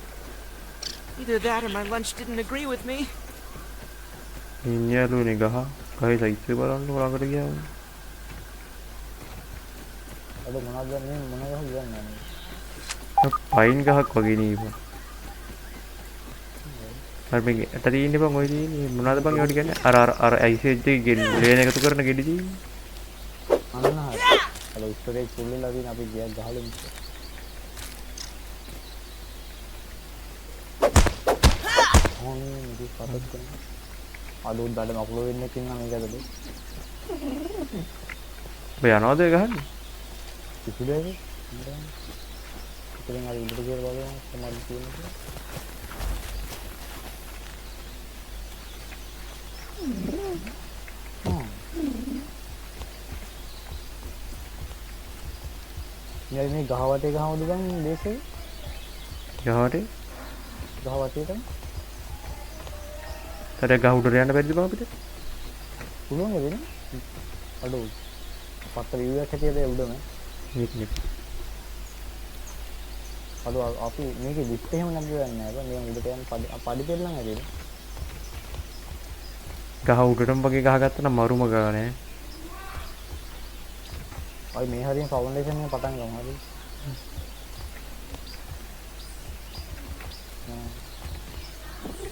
Either that or my lunch didn't agree with me. ඉන්නලුනේ ගහ. ගහේ සයිස් එක බලන්න ළඟට ගියාම අද මොනවද මේ මොන ගහ කියන්නේ පයින් ගහක් වගේ නීපන්. අර මේ ඇට තියෙන්නේ බං ඔය තියෙන්නේ මොනවද බං ඒවට කියන්නේ? අර අයිසෙජ් එකේ ලේන එකතු කරන ගෙඩි තියෙන්නේ. අන්න හරි අර ස්ටෝරේජ් ෆුල් වෙලා තියෙන අපි ගියක් ගහලා ඉන්න ඕනේ මේක පතත් කරන අද උඩට මකුල වෙන්න කින්නා මේක ඇදද ඔය යනවද ඒ ගහන්නේ? කිසිදේ ඉතින් අර උඩට ගියලා බලන්න සමාධි තියෙනවා යා මේ ගහ වටේ ගහවද බං දේශේ ගහවට ගහ වටේට තර ගහ උඩට යන්න බැරිද බං අපිට? පුළුවන් නේද අඩෝ පත්ත විවයක් හැටියට උඩම නෙක් අඩෝ අපි මේකේ ලිෆ්ට් එහෙම නැද්ද දන්නේ නැහැ බං මේ උඩට යන පඩි දෙල්ලන් ඇදෙන්නේ ගහ උඩටම වගේ ගහගත්තා නම් මරුම ගහ නෑ. අපි මේ හරියම ෆවුන්ඩේෂන් එක පටන් ගමු හරි.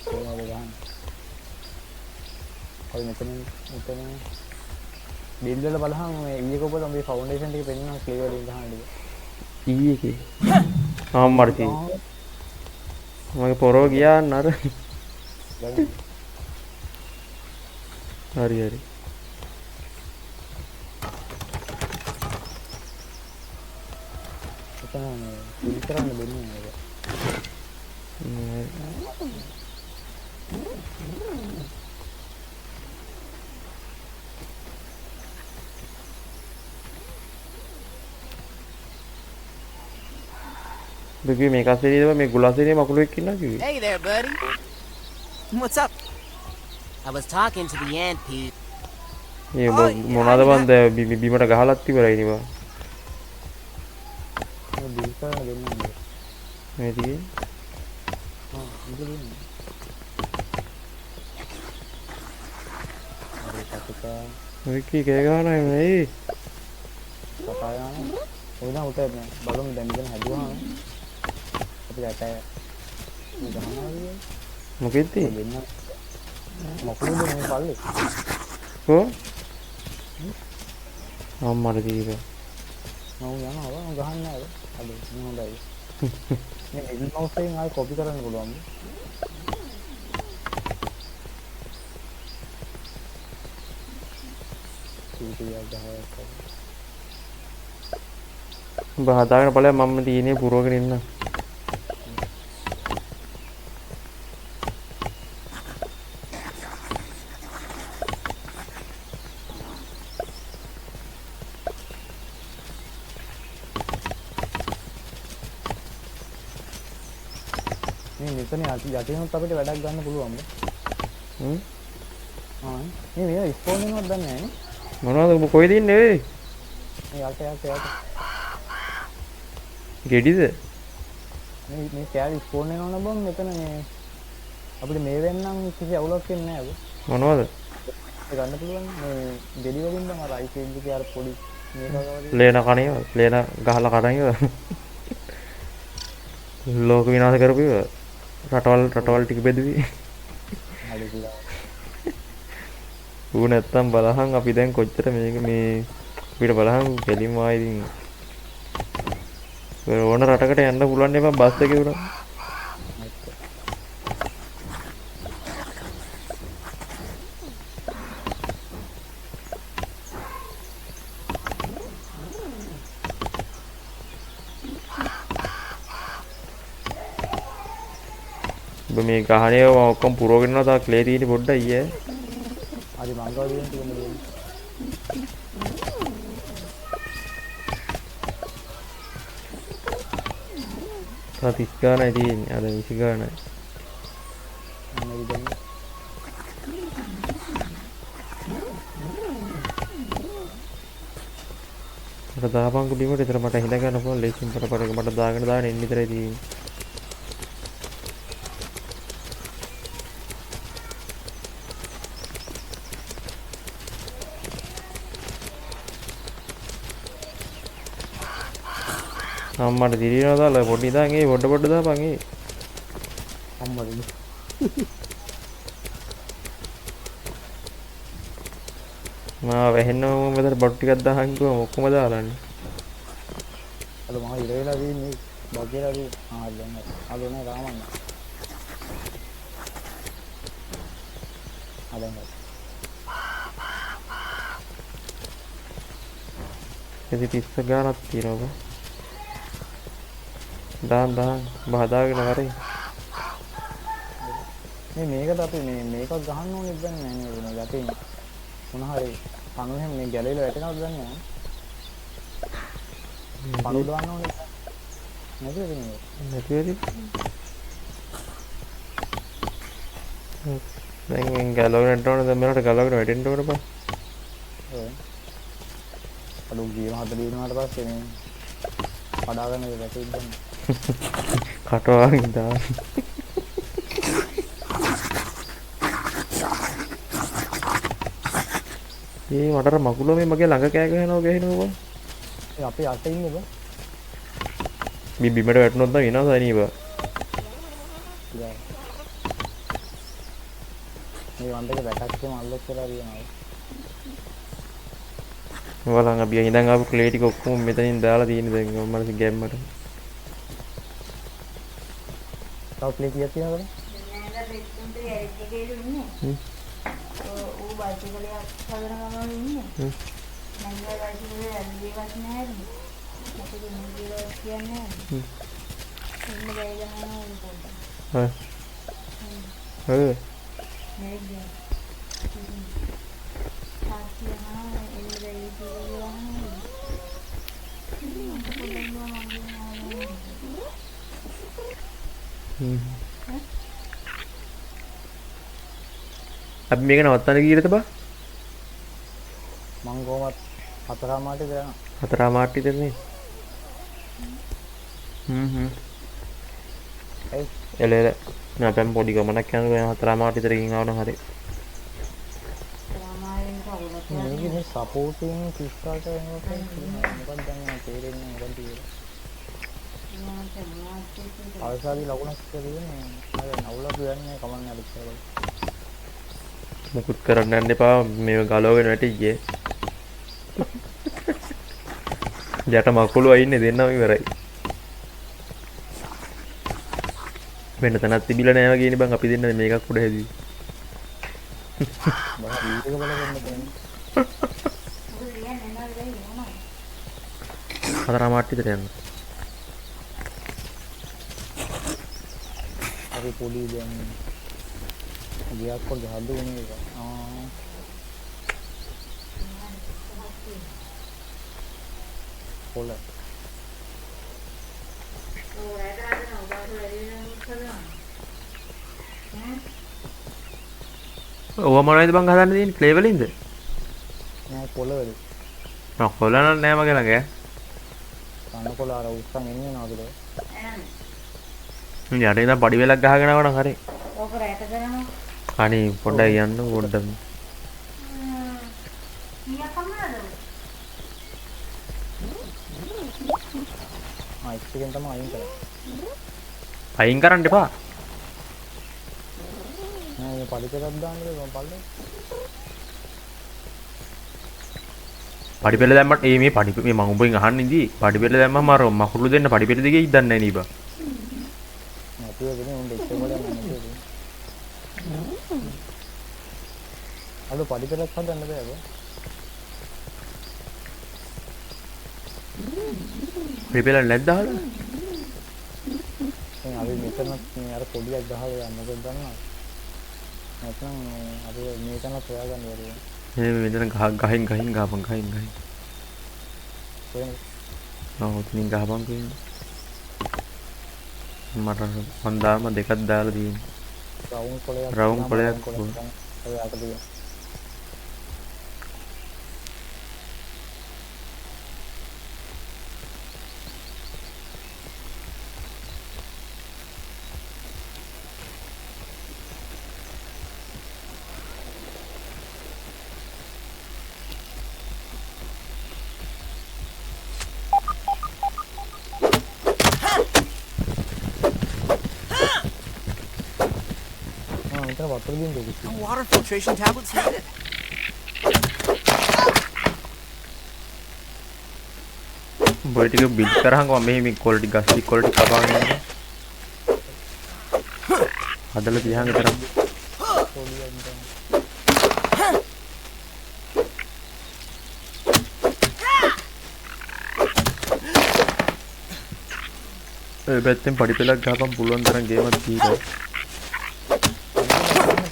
කොහොමද ගහන්නේ? අපි මෙතන බිල්ඩ් වල බලහම මේ ඊයේ කොපොත මේ ෆවුන්ඩේෂන් ටික පෙන්නනවා ක්ලියර් වලින් ගහන්නේ. ඊයේ කේ. ආම්මර්ටි. මගේ පොරෝ ගියා නර. හරි හරි. කරන්න දෙන්නේ නේද? බිබි මේක අසෙරියද මේ ගුලසෙරිය මකුලෙක් ඉන්නවා කිව්වේ. Hey there, buddy. What's up? I was talking to the ant people. මේ මොනවාද බන්ද බිමට ගහලත් ඉවරයි නේ බා. මේ බිල් කරන්න දෙන්නේ නේද? මේ දිගේ. ඉතින් දෙන්නේ. අර කටක ඔය කී කෑ ගහනවා මේ. කතා යන ඔය නම් උතේ බලමු දැන් ඉතින් හැදුවාම අපිට ඇට ගහනවා මොකෙද්ද? දෙන්න මොකද මේ පල්ලේ කො? අම්මර දීප. මම යනවා ගහන්න නෑ අද හොඳයි. මේ ඉල් මවුස් එකෙන් ආයෙ කොපි කරන්න පුළුවන්ද? උඹ හදාගෙන බලය මම තියෙන්නේ පුරවගෙන ඉන්න. මේ මෙතන යටිනුත් අපිට වැඩක් ගන්න පුළුවන්ද? මේ ස්පෝන් වෙනවද දන්නේ නැහැ නේ. මොනවද ඔබ කොහෙද ඉන්නේ වෙයි? මේ යට ගෙඩිද? මේ කෑලි ස්පෝන් වෙනවද බම් මෙතන මේ අපිට මේ වෙන්නම් කිසි අවුලක් වෙන්නේ නැහැ ඔබ. මොනවද? ඒ ගන්න පුළුවන් මේ ගෙඩි වලින් නම් අර අයිසෙජ් එකේ අර පොඩි මේක වගේ ලේන කණේ ලේන ගහලා කණේ ලෝක විනාශ කරපිව රටවල් ටික බෙදුවේ. හරි කියලා. ඌ නැත්තම් බලහන් අපි දැන් කොච්චර මේක මේ අපිට බලහන් දෙලින්ම ආයිදින් ඕන රටකට යන්න පුළුවන් නේ බස් එකේ උනා. මේ ගහනේ ඔක්කොම පුරවගෙන යනවා තා ක්ලේ තියෙන්නේ පොඩ්ඩක් අයියේ. හරි මංගව දින ටිකම දෙන්න. තා 30 ගානයි තියෙන්නේ. අද 20 ගානයි. මම දෙන්න. මට දාපන්කෝ බිමට විතර මට හිඳ ගන්න පුළුවන් ලේසියෙන් පට මට දාගෙන එන්න විතරයි තියෙන්නේ. අම්මට දිරිනවා දාලා පොඩි දාන් ඒ පොඩ දාපන් ඒ. අම්මද මා වැහෙන්නම මෙතන බඩු ටිකක් දාහන් කිව්වම ඔක්කොම දාලානේ. අද මම ඉර වෙලා තියෙන්නේ බගේලාදී දැන් අද නෑ රාමන්න අදන් ඉතින් 30 ගානක් තියෙනවා බා. බහදාගෙන හරි. මේ මේකට අපි මේකක් ගහන්න ඕනෙත් දැන් නෑ නේද මේ යටින් මොන හරි කණු හැම මේ ගැලවිලා වැටෙනවද දන්නේ නෑ. කණු දාන්න ඕනේ නැතිද මේ නැතිවද? දැන් ගලවගෙන යන්න ඕනේ. දැන් මෙලට ගලවගෙන වැටෙන්න ඕනේ බා. ඔය අලු ගියම 40 දිනාට පස්සේ මේ කඩාගෙන වැටෙන්න දැන් කටවාගෙන දාන්න. ඒ මට මකුලෝ මේ මගේ ළඟ කෑ ගහනවා බා. ඒ අපේ අත ඉන්නේ බා. බිමට වැටුනොත් නම් එනවා සනීප. මේ වන්දක වැටක්කේ මල්ලොත් කරලා දිනවා. ඔයාලන් අපි ඉඳන් ආපු ක්ලේ ටික ඔක්කොම මෙතනින් දාලා තියෙන දැන් මම ගැම්මට. තව ක්ලේ කීයක් තියෙනවද? ඌ බයිසිකලයක් හදන ගමන් ඉන්නේ. මම බයිසිකලේ ඇල්ලේවත් නැහැ. මට දෙන්නේ කියන්නේ නැහැ. එන්න බැයි ගහනවා උන් පොඩ්ඩක්. හා. හරි. නේද? තාත්තියනා එන්න බැයි කියලා. අපි මේක නවත්තන්න කීයද බා? මං කොහොමත් 4 මාටි දානවා. 4 මාට්ටි දෙන්නේ. ඒ එළ නැපම් පොඩි ගමනක් යනකොට 4 මාට්ටි විතරකින් ආවනම් හරි. සාමාන්‍යයෙන් කවුරුත් මේකේ මේ සපෝටින් කිස්කාට එනකොට මොකක්ද දැන් තේරෙන්නේ මොකක්ද කියලා. අවසානයේ ලකුණක් තියෙන්නේ අර නවුල කියන්නේ කමන්නේ අලුත් කරලා. මුකුත් කරන්න යන්න එපා මේව ගලවගෙන වැටියේ. යට මකුළුවා ඉන්නේ දෙන්නම ඉවරයි. වෙන තැනක් තිබිලා නැහැ වගේනේ බං අපි දෙන්න මේකක් උඩ හැදුවේ. බල වීඩියෝ බලන්න දෙන්නේ. හතර මාට්ටි විතර යන්න. අපි පොඩි දැන් ගියක් පොඩි හදුනේ ඒක. පොළ ඔව මොනවද බං හදන්න තියෙන්නේ ක්ලේ වලින්ද? නෑ පොළවල. ආ කොළ නම් නෑ මගේ ළඟ. කනකොළ අර උස්සන් එන්නේ නේද? යට ඉඳන් පඩි වෙලක් ගහගෙන ආවනම් හරි. ඕක රැට කරනවා. අනේ පොඩ්ඩක් යන්න පොඩ්ඩක්. කීයක් කන්නද? එකෙන් තමයි අයින් කරන්නේ. අයින් කරන්න එපා. නෑ මේ පරිපෙලක් දාන්නද මම පල්ලේ. පඩිපෙළ දැම්මට මේ පඩි මේ මම උඹෙන් අහන්න ඉඳී පඩිපෙළ දැම්මම අර මකුළු දෙන්න පඩිපෙළ දෙකේ ඉදන්නේ නැහැ නීබා. නැතුව වෙන්නේ උන් දෙච්ච මොලේ නැතුව. අද පරිපෙලක් හදන්න බෑ බෝ. පඩිපෙළ නැද්ද අහලා? දැන් අපි මෙතන මේ අර පොඩියක් ගහලා යන්න මොකද දන්නවද? නැත්නම් අපි මේකන හොයාගන්න බැරිද? මේ මෙතන ගහින් ගහපන් ගහින්. කොහෙන්ද? ඔව් ඉතින් ගහපන් කියන්නේ. මට හොන්දාම දෙකක් දාලා තියෙනවා. රවුම් කොලයක් ඔය අත දිග. මෙතන වතුර බින්දුව No කිව්වා. water filtration tablets needed. බොයි ටික බිල් කරාම මෙහි මේ ක්වොලිටි ගස් ටික ක්වොලිටි කපාගෙන යනවා. හදලා තියහන් විතරක්. පොඩියක් දැන්. ඒ පැත්තෙන් පඩි පෙලක් ගහපන් පුළුවන් තරම් ගේමක් දීලා.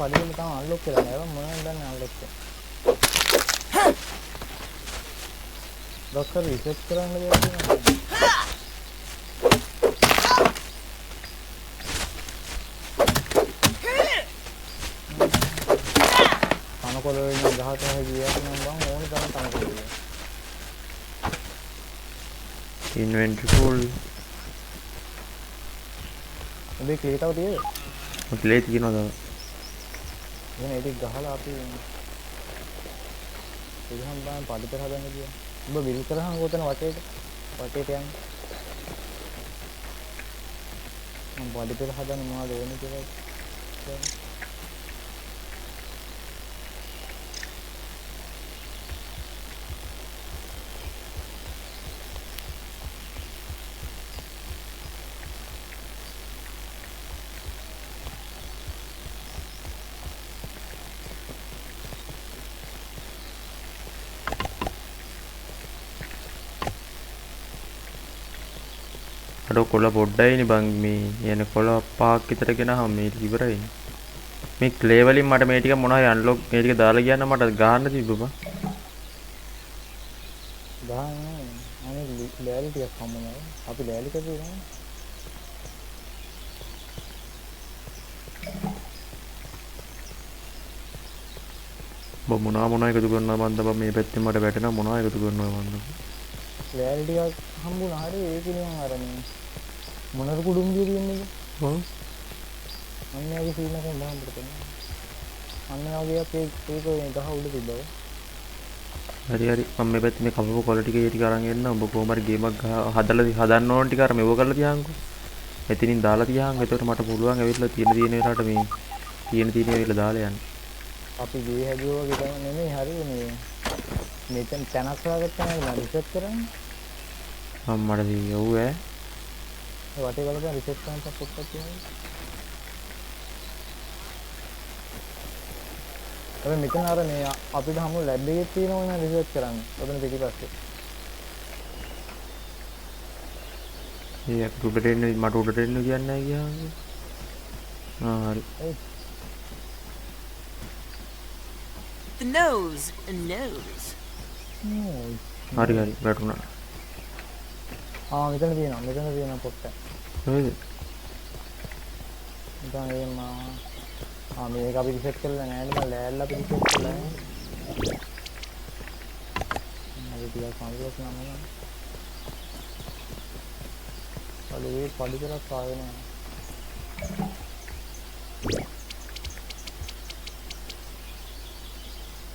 පඩියම තමයි අන්ලොක් කරලා නෑ මොනවද දන්නේ අන්ලොක් කරලා. ડોක්ටර් රිසර්ච් කරන්න දෙයක් තියෙනවා. තනකොළ වලින් ගහට ගියාට නම් බං ඕනේ තරම් තනකොළ. ඉන්වෙන්ටරි ෆුල්. ඔබේ ක්ලියර් එකව තියෙද? ප්ලේ තියනවා තමයි. එහෙනම් ඒක ගහලා අපි එහම බං පඩිපෙර හදන්න ගියා. ඔබ බිල් කරහන් ගොතන වටේට යන්න. මම පඩිපෙර හදන්න මොනවද ඕනේ කියලා කියන්න. අර කොළ පොඩ්ඩයිනේ බං මේ යන කොළ පහක් විතර ගෙනහම මේ ඉවරයිනේ. මේ ක්ලේ වලින් මට මේ ටික මොනවා හරි අන්ලොක් මේ ටික දාලා කියන්න මට ගහන්න තිබ්බ බං. ගහන්නේ අනේ ලෑලි ටිකක් හම්බුනා. අපි ලෑලි කරේ නෑ. මොනවා එකතු කරනවා මන්ද බං මේ පැත්තෙන් මට වැටෙනවා මොනවා එකතු කරනවා මන්ද. ලෑලි ටිකක් හම්බුනා. හරි ඒක නිකන් අර මේ මොනර කුඩුම්බිය තියෙන්නේ. හ්ම්. අන්නේගේ සීන එකෙන් බහන්න දෙන්න. අන්නේගේ අපේ ඒක ගහ උඩ තිබ්බව. හරි මම මේ පැත්තේ මේ කපපු කොළ ටික ඒ ටික අරන් එන්න. ඔබ කොහොම හරි ගේමක් හදන්න ඕන ටික අර මෙව කරලා තියහන්කෝ. එතනින් දාලා තියහන්. එතකොට මට පුළුවන් ඇවිල්ලා තියෙන වෙලාවට මේ තියෙන ඇවිල්ලා දාලා යන්න. අපි ගේ හැදුවා වගේ තමයි නෙමෙයි හරි මේ මෙතන තැනක් හොයාගත්තා නේද මම රිසර්ච් කරන්නේ. මට දියෝ ඈ. ඒ වටේ බලපන් රිසර්ච් කරන්න පොට්ටක් තියෙනවා. ඔය මෙතන අර මේ අපිට හමු ලැබ් එකක් තියෙනවා නේ රිසර්ච් කරන්න. ඔතන පිටිපස්සේ. ඒක උඩට එන්න මට උඩට එන්න කියන්නේ නැහැ ගියාම. හරි. The nose. හරි වැටුණා. මෙතන තියෙනවා පොට්ට. හරිද? දැන් මේක අපි රිසර්ච් කරලා නැහැ නේ මම ලෑල්ලා අපි රිසර්ච් කරලා නැහැ. අපි ටිකක් සම්පූර්ණ කරනවා. පඩි කරක් ආවේ නැහැ.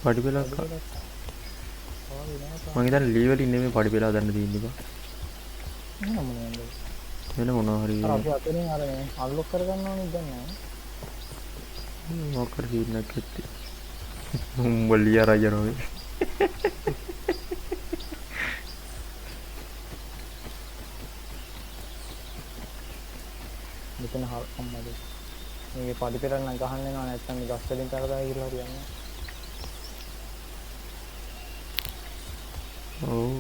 පඩි පෙලක් මම හිතන්නේ ලී වලින් නෙමෙයි පඩි පෙල හදන්න තියෙන්නේ බා. වෙන මොනවා හරි අපි අතරින් අර අන්ලොක් කරගන්න ඕනේ දැන් නෑ. මොකක්ද කියන්නේ කැත්තේ. උඹලිය රජනෝයි. මෙතන අම්මද. මේ පඩි පෙරක් නම් ගහන්න වෙනවා නැත්නම් ගස් වලින් කරලා කියලා හරියන්නේ. ඔව්.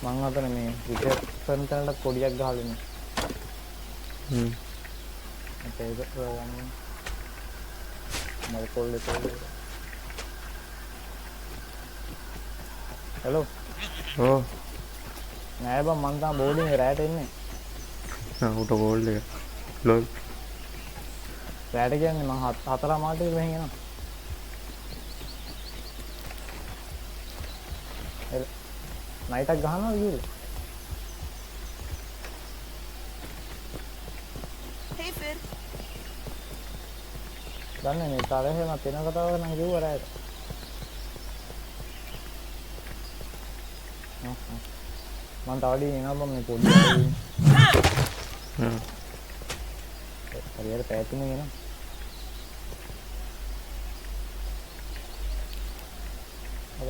මං අතන මේ රිසර්ච් කරන තැනට කොඩියක් ගහලා ඉන්නේ. ඒක ගන්න. මම කොල්ලේ. හලෝ. ඔව්. නෑ බං මං තාම බෝඩින් රැට එන්නේ. උට කෝල් එක. ලොල්. රැට කියන්නේ මං 4 මාටේ මෙහෙන් එනවා. නයිටක් ගහනවා කියලා. Hey, Finn. දන්නේ නේ තරහෙම තැන කතාවක් නම් කිව්වා රැට. මම තාඩි එනවා මේ පොඩි හ්ම්. හරියට පැතුනේ එනවා. අද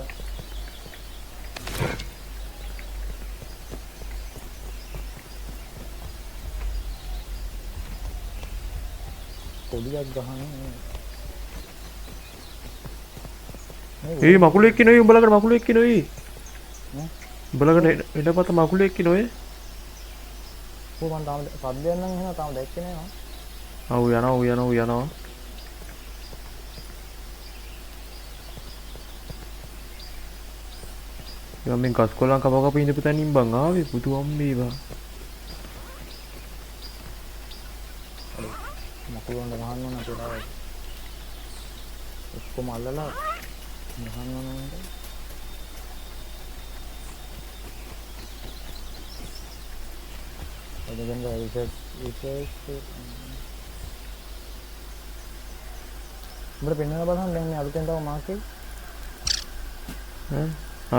පොඩියක් ගහන්නේ ඒ මකුළු එක්කිනොයි උඹලකට මකුළු එක්කිනොයි. නේ? උඹලකට එඩපත මකුළු එක්කිනොයි. මම තාම සද්දයක් නම් එහෙම තාම දැක්කේ නෑ ආ ඌ යනවා. යම් මේ ගස් කොළන් කප ඉඳපු තැනින් බං ආවේ පුතු අම්මේ බා. මකුලොන්ට ගහන්න ඕන අපේ තාම ඔක්කොම අල්ලලා ගහන්න ඕන නේද? එදගෙන රිසර්ච් උඹට පෙන්වන්න බලන්න දැන් මේ අලුතෙන් තව මාකේ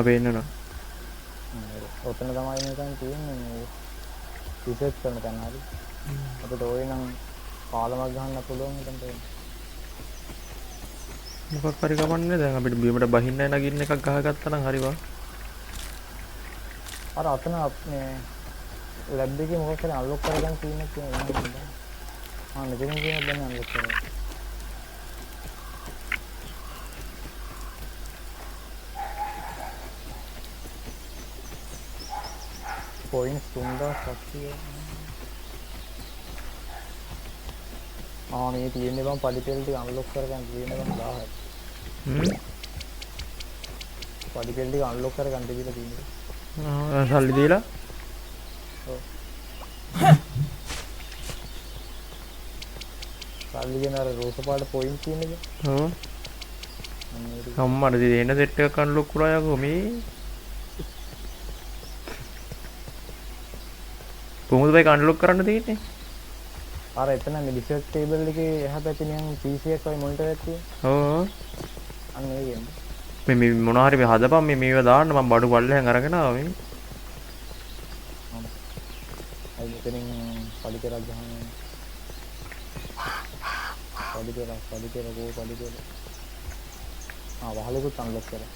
පේන්නනවා. ඔතන තමයි මේකන් තියෙන්නේ මේ රිසර්ච් කරන තැන හරි. අපිට ඕයි නම් පාලමක් ගහන්න පුළුවන් හිතන්න තියෙනවා. මොකක් හරි කමන්නේ දැන් අපිට බිමට බහින්න නගින්න එකක් ගහගත්තා නම් හරි වා. අර අතන මේ ලැබ් එකේ මොකක් හරි අන්ලොක් කරගන්න තියෙනවා කියන්නේ. මෙතන කියන දැන් අන්ලොක් කරලා. points 3000 මේ තියෙන්නේ බං පඩිපෙළ ටික අන්ලොක් කරගන්න තියෙන්නේ බං 1000යි. පඩිපෙළ ටික අන්ලොක් කරගන්න දීලා තියෙන්නේ. සල්ලි දීලා ඔව්. සල්ලි කියන අර රෝස පාට පොයින්ට් තියෙන්නේ. ඔව්. අම්මට දෙන්න සෙට් එකක් අන්ලොක් කරා යකෝ මේ. කොහොමද බයි අන්ලොක් කරන්න තියෙන්නේ? අර එතන මේ රිසර්ච් ටේබල් එකේ එහා පැත්තේ නිකන් PC එකක් වගේ මොනිටර් එකක් තියෙනවා. ඔව්. අන්න ඒ කියන්නේ. මේ මොනවා හරි මේ හදපන් මේව දාන්න මම බඩු පල්ලෙන් අරගෙන ආවා මේ. අයි මෙතනින් පඩි පෙරක් ගහන්නේ. පඩි පෙර. වහලෙකුත් අන්ලොක් කරා.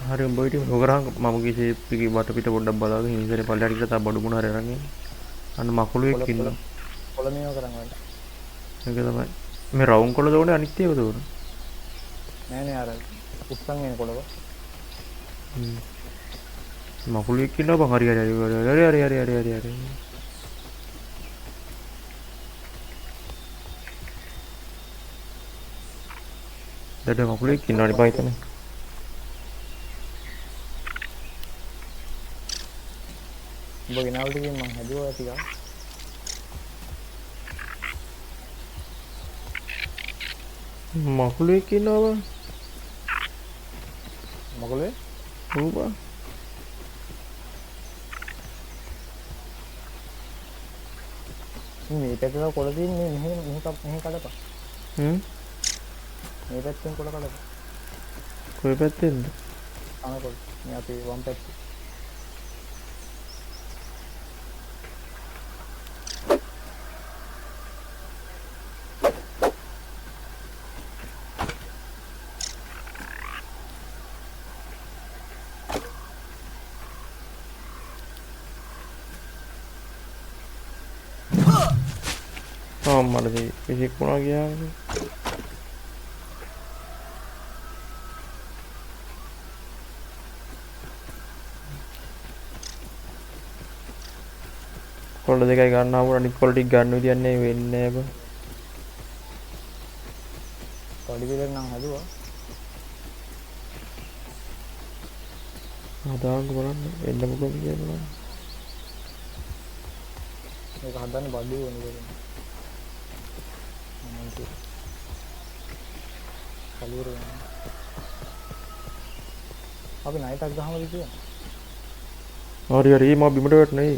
හරි උඹ ඉතින් හොගරහන් මම කිසි පිටි වටපිට පොඩ්ඩක් බලාගෙන ඉනිසරේ පල්ලයට ගිහලා තා බඩු මොන හරි අරන් එන්න. අන්න මකුළු එක්ක ඉන්නවා. කොළ මේව කරන් වල. ඒක තමයි. මේ රවුම් කොළ දෝනේ අනිත් ඒවා දෝන. නෑ අර උස්සන් එන කොළව. මකුළු එක්ක ඉන්නවා බං හරි. දැන් මකුළු එක්ක ඉන්නවනේ බං එතන. උඹ ගෙනාවල ටිකෙන් මං හැදුවා ටිකක්. මකුළු එක්ක ඉන්නවා බං. මකුළුවේ? ඔව් බං. මේ පැත්තේ කොළ තියෙන්නේ මෙහෙ කඩපන්. මේ පැත්තෙන් කොළ කඩපන්. කොයි පැත්තෙන්ද? අනකොළ. මේ අපේ වම් පැත්තේ. මට පිසික් වුණා ගියානේ. කොළ දෙකයි ගන්න ආවොත් අනිත් කොළ ටික ගන්න විදියක් නෑ වෙන්නේ නෑ බං. පොඩි විදිහට නම් හදුවා. හදාන්න බලන්න එන්න මොකද කියලා. මේක හදන්න බඩු වෙනවා. කලුර අපි නයිටක් ගහමද කියන්නේ? හරි මම බිමට වැටුනේ.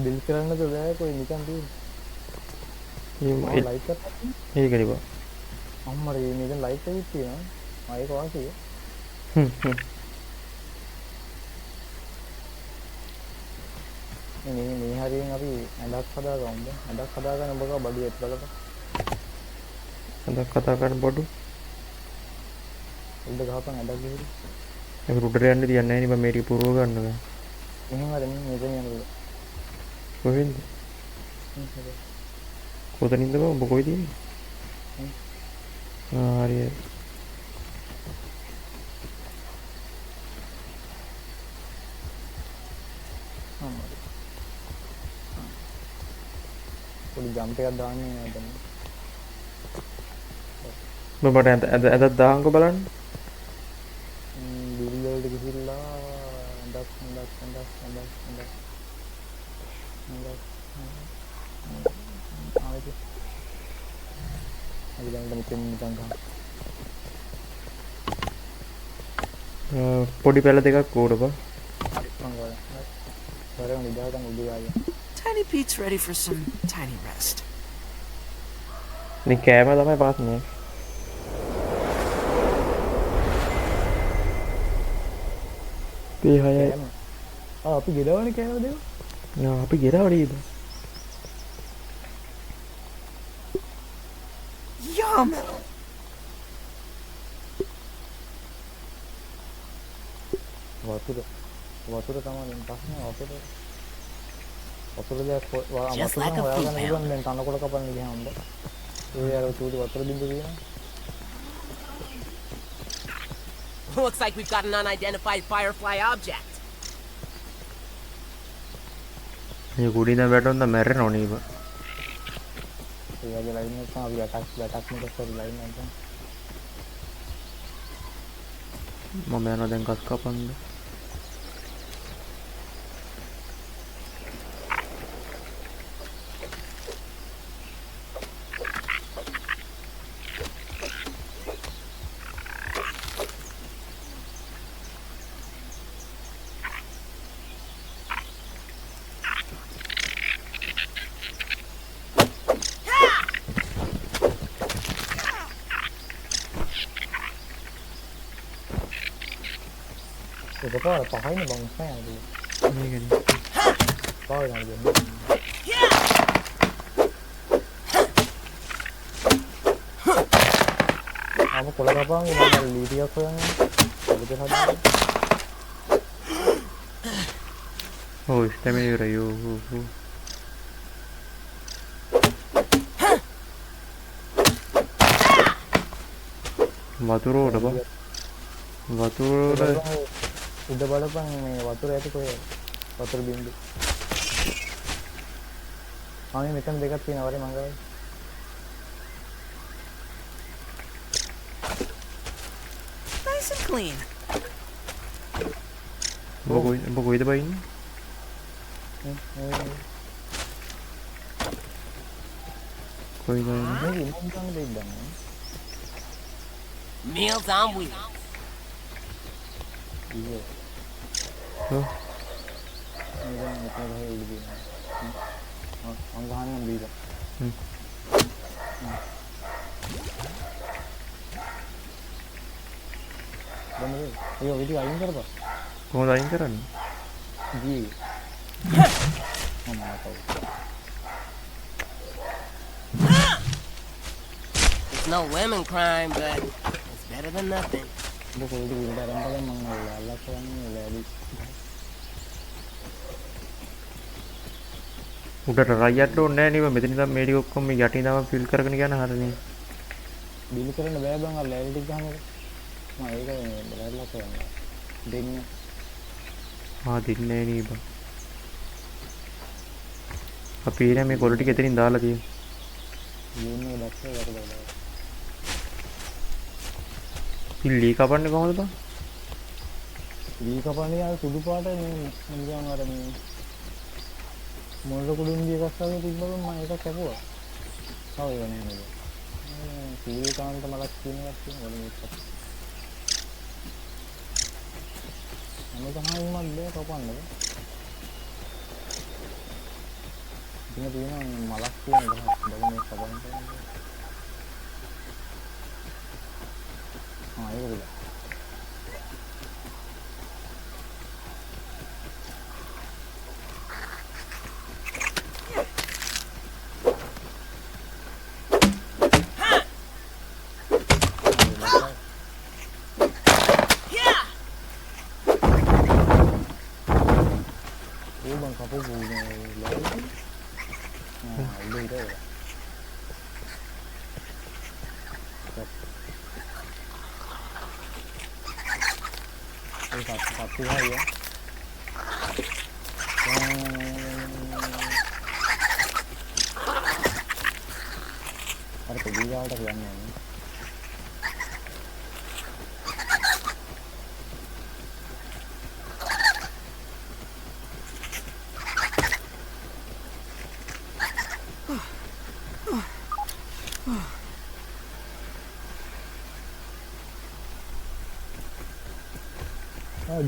බිල් කරන්නද බෑ කොයි නිකන් තියෙන්නේ. මේ ලයිට් එකක් ඒකනේ බං. අම්මරේ මේකෙන් ලයිට් එකක් තියෙනවා. මම ඒක වාසිය. මේ හරියෙන් අපි ඇඳක් හදාගමු. ඇඳක් හදාගන්න ඔබ ගා බඩුවෙත් බලපන්. හඳක් කතා කරන්න බඩු. උඩ ගහපන් ඇඳක් ගිහින්. ඒක උඩට යන්න තියන්නේ නැහැ නේ බං මේ ටික පුරව ගන්න බෑ. මෙහෙම හරි මෙතන යනවා. කොහෙන්ද? කොතනින්ද බං ඔබ කොහෙද ඉන්නේ? හරි. පොඩි ජම්ප් එකක් දාන්නේ නැද්ද? මට ඇදක් දාහන්කො බලන්න. බිල් වලට ගිහිල්ලා ඇඳක් ආවෙත්. අපි දැන් මෙතන නිකන් ගන්න. පොඩි පැල දෙකක් ඕඩ බං. හරි නිදාගන්න උදේ ආයෙ. Tiny Pete's ready for some tiny rest. නේ කෑම තමයි පාස්නේ. P6 අපි ගෙදවනේ කෑම දෙව. යා අපි ගෙරවලීද? Yum! වතුර තමයි පස්සේ වතුර දෙයක් Just like a poop හොයාගන්න පුළුවන් දැන් තනකොළ කපන්න ගියාම ඒ අර චූටි වතුර බින්දුව තියෙනවා. Looks like we've got an unidentified Firefly object. මේ කුඩින් දැන් වැටුණා මැරෙනව නේ බං. ඒ වගේ ලයින් එකක් තමයි අපි වැටක් මේක කරලා ලයින් එකක් ගන්න. මම යනවා දැන් කස් කපන්න. එකපාර පහයිනේ බං උස්සන්නේ. මේකනේ. පාවයි නේද? ආම කොළ කපාන් ඉන්න ලීටියක් හොයන්නේ. ඔබට හදන්න. ඔව් ස්ටැමිනා ඉවරයි. වතුර උඩ බං. වතුර උඩ බලපන් මේ වතුර ඇති කොහෙද? වතුර බින්දු. ආ මෙතන දෙකක් තියෙනවා වරේ මංගලයි. Nice and clean. ඔබ කොයිද බං ඉන්නේ? කොයිද ඉන්නේ? මේ ඉන්න ගන්න දෙයක් ගන්න. Meals on wheels. ඉතින් ඔව්. මේක මෙතන ගහේ ඉන්නේ. මං ගහන්න බීලා. දැන් ඒ විදිහ අයින් කරපන්. කොහොමද අයින් කරන්නේ? දී. මම මාතෝ. It's no women crime, but it's better than nothing. ඔබ කොහෙද ගිහින් ආරම්භ කරන්නේ මම අල්ලලා කරන්නේ ලෑලි. උඩට රයියට් ඕනේ නැහැ නේ මෙතන ඉඳන් මේ ටික ඔක්කොම මේ යටින් දාම ෆිල් කරගෙන යන හරිනේ. බිල් කරන්න බෑ බං අර ලෑලි ටික ගහන්න. මම ඒක බලලා කරන්නේ. දෙන්න. දෙන්නේ නේ බං. අපි ඉන්නේ මේ කොළ ටික එතනින් දාලා තියෙන්නේ. යන්නේ දැක්කේ යට දාලා. ඉල්ලී කපන්නේ කොහොමද බං? ලී කපන්නේ ආ සුදු පාට මේ නිකන් අර මේ මොළර කුඩුන් දිය එකක් වගේ තිබ්බම මම ඒක කැපුවා. තව ඒක නෑ නේද? සීල් කාන්ත මලක් කියන එකක් තියෙනවා මේක. මේක හාමුදුරුවෝ මල්ලේ කපන්නද? ඉතින් තියෙනවා මලක් කියන එක බලමු මේක කපන්න. ඒක කපු ලෑලි උඩ ඉත කප්පු හයිය අර පොඩි ගාවට කියන්නේ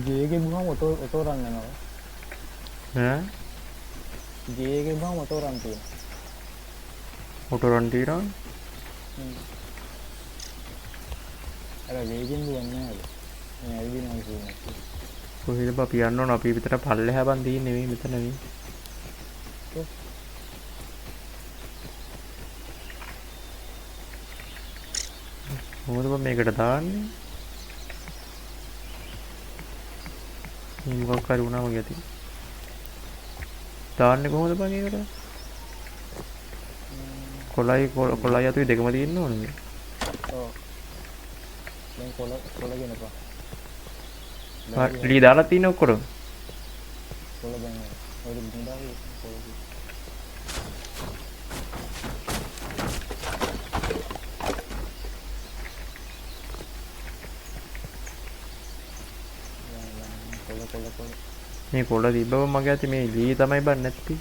ජේගේ බුහම ඔතෝ රන් යනවා ඈ ජේගේ බුහම ඔතෝ රන් තියෙනවා ඔටෝ රන් තියෙනවා අර වේගෙන් දුවන්නේ නැහැ මේ ඇවිදිනවා කියන්නේ කොහෙද බා අපි යන්න ඕන අපි විතර පල්ලෙහා බන් තියෙන්නේ මේ මෙතන මේ මොකද බා මේකට දාන්නේ මොකක් හරි වුණාම ගැති දාන්නේ කොහොමද බං ඒකට කොළයි අතුයි දෙකම තියෙන්න ඕනේ මේ ඔව් දැන් කොළ ගෙනපා ලී දාලා තියෙන ඔක්කොම කොළ දැන් ඔය දුන්නාගේ කොළ මේ කොළ තිබ්බම මගේ අතේ මේ ලී තමයි බන් නැති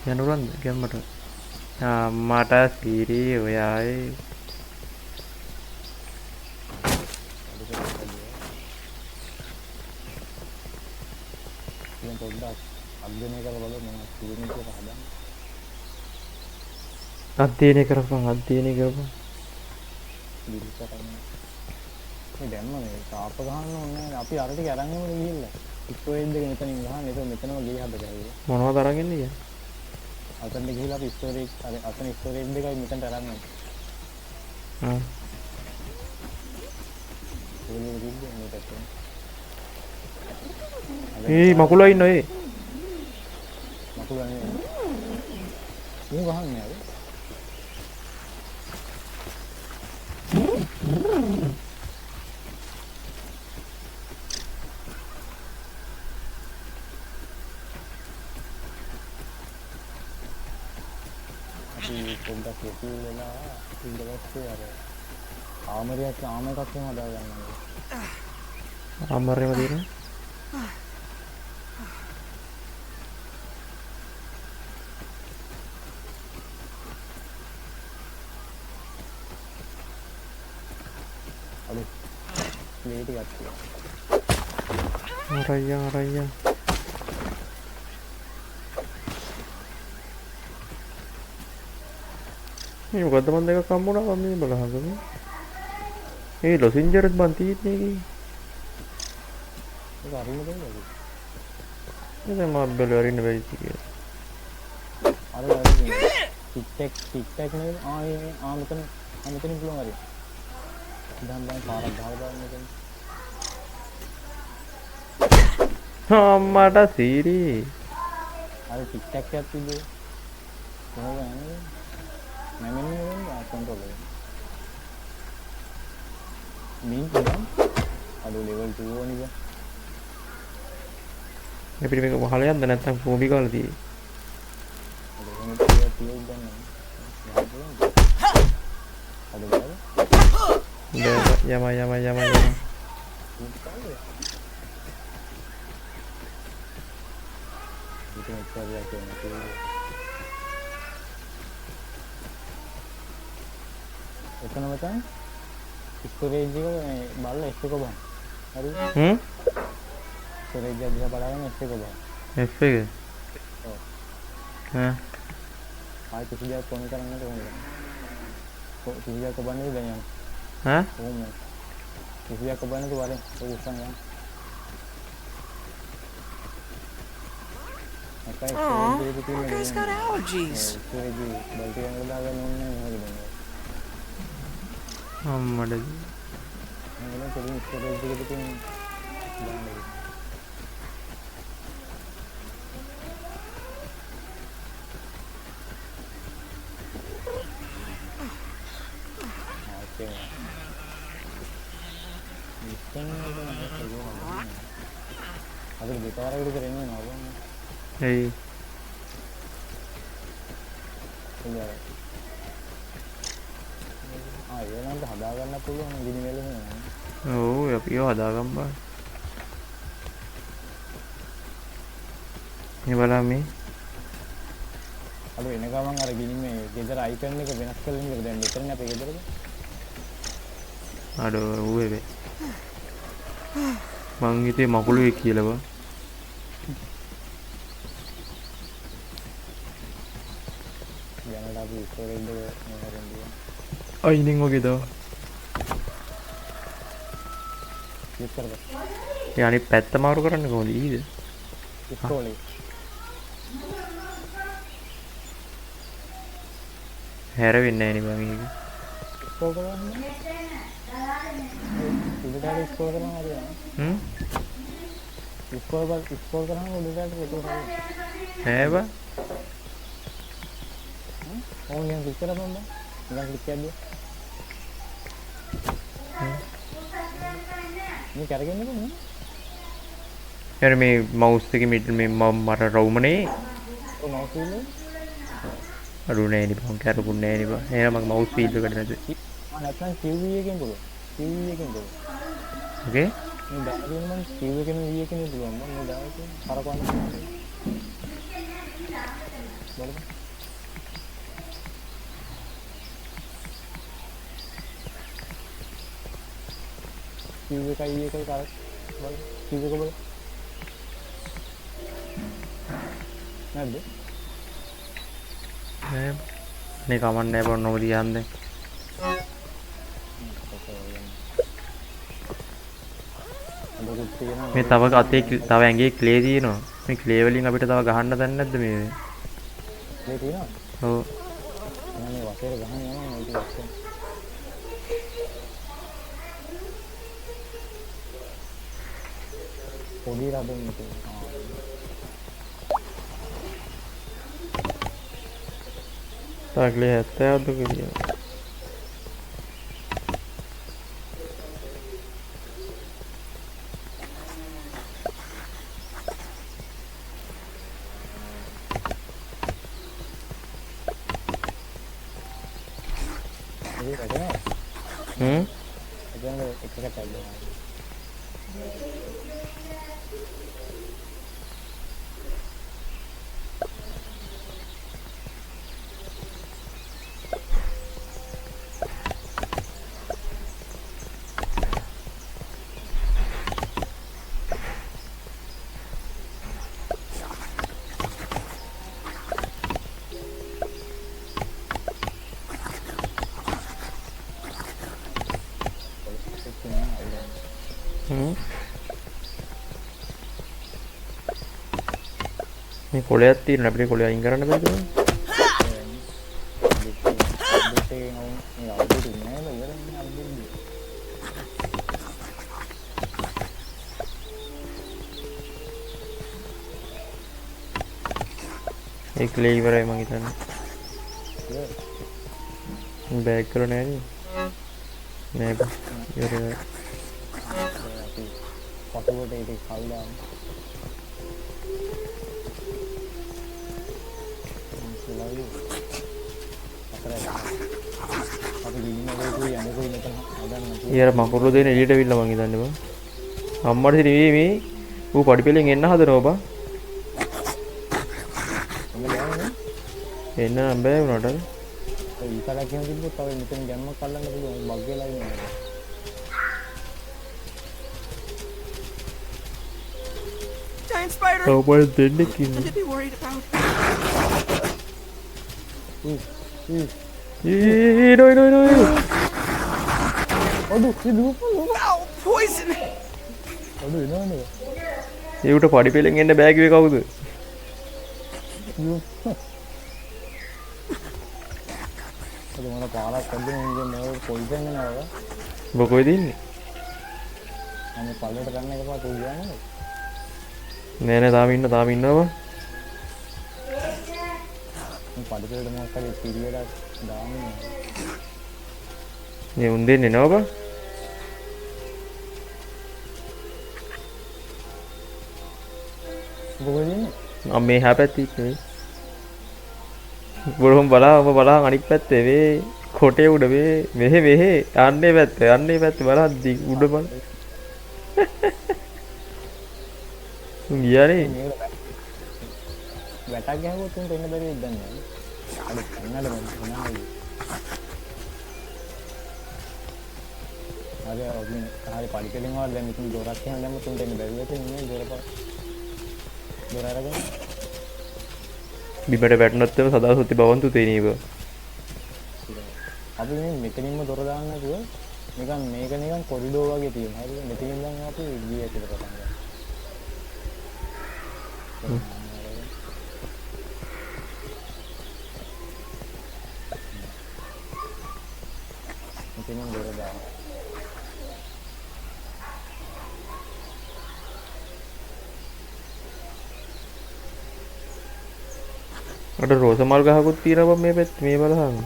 යනුරන්ද ගැම්මට මට සීරි ඔයයි ඉතින් පොඩ්ඩක් අධ්‍යයනය කරලා බලමු මම කියන්නේ කියලා හදන්න අධ්‍යයනය කරපන් දිලිස කරන්නේ මේ දැම්ම මේ තාප ගහන්න ඕනේ අපි අර ටික අරන් යමුද ගිහිල්ලා ස්ටෝරේජ් එක මෙතනින් ගහන්න ඒක මෙතනම ගිහ හදලා මොනවද අරන් ඉන්නේ කියන්නේ අතන ගිහිල්ලා අපි ස්ටෝරේජ් අතන ස්ටෝරේජ් දෙකයි මෙතනට අරන් යමු ඒ මකුලා ඉන්න ඒ මකුලා නේ මු ගහන්නේ ආවේ පොඩ්ඩක් වෙලා ඊට පස්සේ අර ආමරයක් හදා ගන්නවා ආමරේම තියෙනවා අලු මේක ගත්තා අරయ్యා මේ මොකද්ද මන් දෙක කම්මුණා මේ බලහංගම ඒ ලොසින්ජර්ස් බන් තියෙන්නේ කි ඒක අරින්න දෙන්නද නේද මම බැලුවා අරින්න බැරි කියලා අර ටික් නෙවෙයි මෙතන පුළුවන් හරි දැන් පාරක් ගහලා බලන්න මෙතන අම්මට සීරි අර ටික් ටැක් එකක් තිබ්බේ කොහොමද යන්නේ නැමෙන්නේ කන්ට්‍රෝල් එක මින් කියන් අද ලෙවල් 2 ඕනිද මේ පිට මේක වහල යන්න නැත්නම් කෝඹි කාලා තියෙයි අද වෙන තියක් ගන්න අද බලන්න යම එතන මචං ස්ටෝරේජ් එක බලලා S එක බලන්න. හරි? ස්ටෝරේජ් එක දිහා බලගෙන S එක බලන්න. F එක. ඔව්. ආයි කිසි දෙයක් කොහොමද කරන්නේ කොහොමද? කිසි දෙයක් කොබන්නේ දැන් යන්න. කොහොමද? කිසි දෙයක් කොබන්නේ දුවරේ ඔය උස්සන් යන්න. Aw, poor guy's got allergies. අම්මඩ අද දෙපාරකට කරන්නේ නෝබන් එයි ඒනන්ට හදාගන්න පුළුවන් ගිනි වැලම ඔව් අපි හදාගම් බා මේ බලන්න මේ අර වෙන ගමන් අර ගිනි මේ ගෙදර අයිකන් එක වෙනස් කරලා ඉන්නේ දැන් මෙතන අපේ ගෙදරද අර ඌ එවේ මං හිතේ මකුළු වෙක් කියලා බා යනලා අපි ස්ටෝරේජ් එක මෙහෙරෙන් දියා අයිනින් වගේ දා ක්ලික් කරලා ඒ අනිත් පැත්ත මාරු කරන්න කොහොමද ඊද ස්ටෝරේජ් හැරෙන්නේ නැහැ නේ බං මේක ස්කෝර් කරන්න උඩට ස්කෝර් කරනවා හරියන්නේ ස්කෝර් කරනවා උඩට ඒක හරියන්නේ ඈ බා ඕන් යන ක්ලික් කරපන් බං ඉතින් ක්ලික් කරද්දී මේ කරගෙන ඉන්නේ යාර මේ මවුස් එකේ මේ මට රවුමනේ ඔය මවුස් වීල් අරුනේ නේ බං කරුකුන්නේ නේ බං එහෙනම් මගේ මවුස් වීල් එකට නැද නැත්නම් QV එකෙන් පුළුවන් QV එකෙන් පුළුවන් ඕකේ මේ දාගෙන මම QV එකෙන් V එකෙන් පුළුවන් මම මේ දාගෙන කරකවන්න බලන්න QV එකයි E එකයි කරක් බලන්න QV එක බලන්න නැද්ද නෑ නේ කමන්නේ බං නොම දියන්නේ මේ තව අතේ තව ඇඟේ ක්ලේ තියෙනවා මේ ක්ලේ වලින් අපිට තව ගහන්න දැන් නැද්ද මේ මේ තියෙනවා ඔව් මම මේ වටේට ගහන්න යනවා ඒක ලස්සන පොඩි රබන් එක තව ක්ලේ 70ක්ද කියලා මේ කොලයක් තියෙනවා අපිට කොලය අයින් කරන්න බැරිද බං? ඒ ක්ලේ ඉවරයි මං හිතන්නේ. බෑග් කරලා නැහැ නේ. නෑ බං. ඉවරයි. පටුවට ඒක කල්ලා ඊයර මකුරු දෙන එළියට විල්ලා මං හිතන්නේ බං. අම්මට ඉතින් මේ ඌ පඩිපෙලෙන් එන්න හදනවා බං. එන්න නම් බෑ උනට. ඒ ඉතලා කියන කිව්වොත් තව මෙතන ජන්මක් අල්ලන්න පුළුවන් බග් වෙලා ඉන්නේ. Giant spider. ඔව් බල දෙන්නේ කින්නේ. To be worried about. No. අඩු ඉදුපු. Wow, poison. අඩු එනවනේ. ඒකට පඩිපෙලෙන් එන්න බෑ කිව්වේ කවුද? අද මොන පාරක් ඇද්දේ ඉන්නේ නෝ කොයි දෙන්නේ නේද? ඔබ කොයිද ඉන්නේ? මම පල්ලෙට ගන්න එකපාර කොයි ගන්නේ? නෑ නෑ තාම ඉන්නවා. මම පඩිපෙළට මොකක් හරි පිළිවෙලක් දාන්නේ. මේ උන් දෙන්නේ නෑ ඔබ? බොගොලින්නේ? මම මේ හැපැත්තේ ඉන්නේ. බොරොම් බලහන් අනිත් පැත්තේ වේ කොටේ උඩ වේ මෙහෙ යන්නේ පැත්ත බලද්දි උඩ බල. උන් ගියානේ. වැටක් ගහුවොත් උන්ට එන්න බැරි වෙද්දන්නේ නැහැ. අර කන්නල මොනවායි. අර ඔබින් කාලේ පඩිපෙළෙන් වල දැන් ඉතින් දොරක් එහෙම දැම්මොත් උන්ට එන්න බැරි වෙද්දී ඉන්නේ දොර අරගෙන. බිමට වැටුනොත් එම සදා සුත්ති බවන්තු තේනීව. අපි මේ මෙතනින්ම දොර දාන්න නැතුව නිකන් මේක නිකන් කොරිඩෝ වගේ තියෙනවා. හරිද? මෙතනින් දැන් අපි ගිය ඇතුළට පටන් ගන්නවා. මෙතනින් දොර දාන්න. අර රෝස මල් ගහකුත් තියෙනවා මේ පැත්ත මේ බලහන්.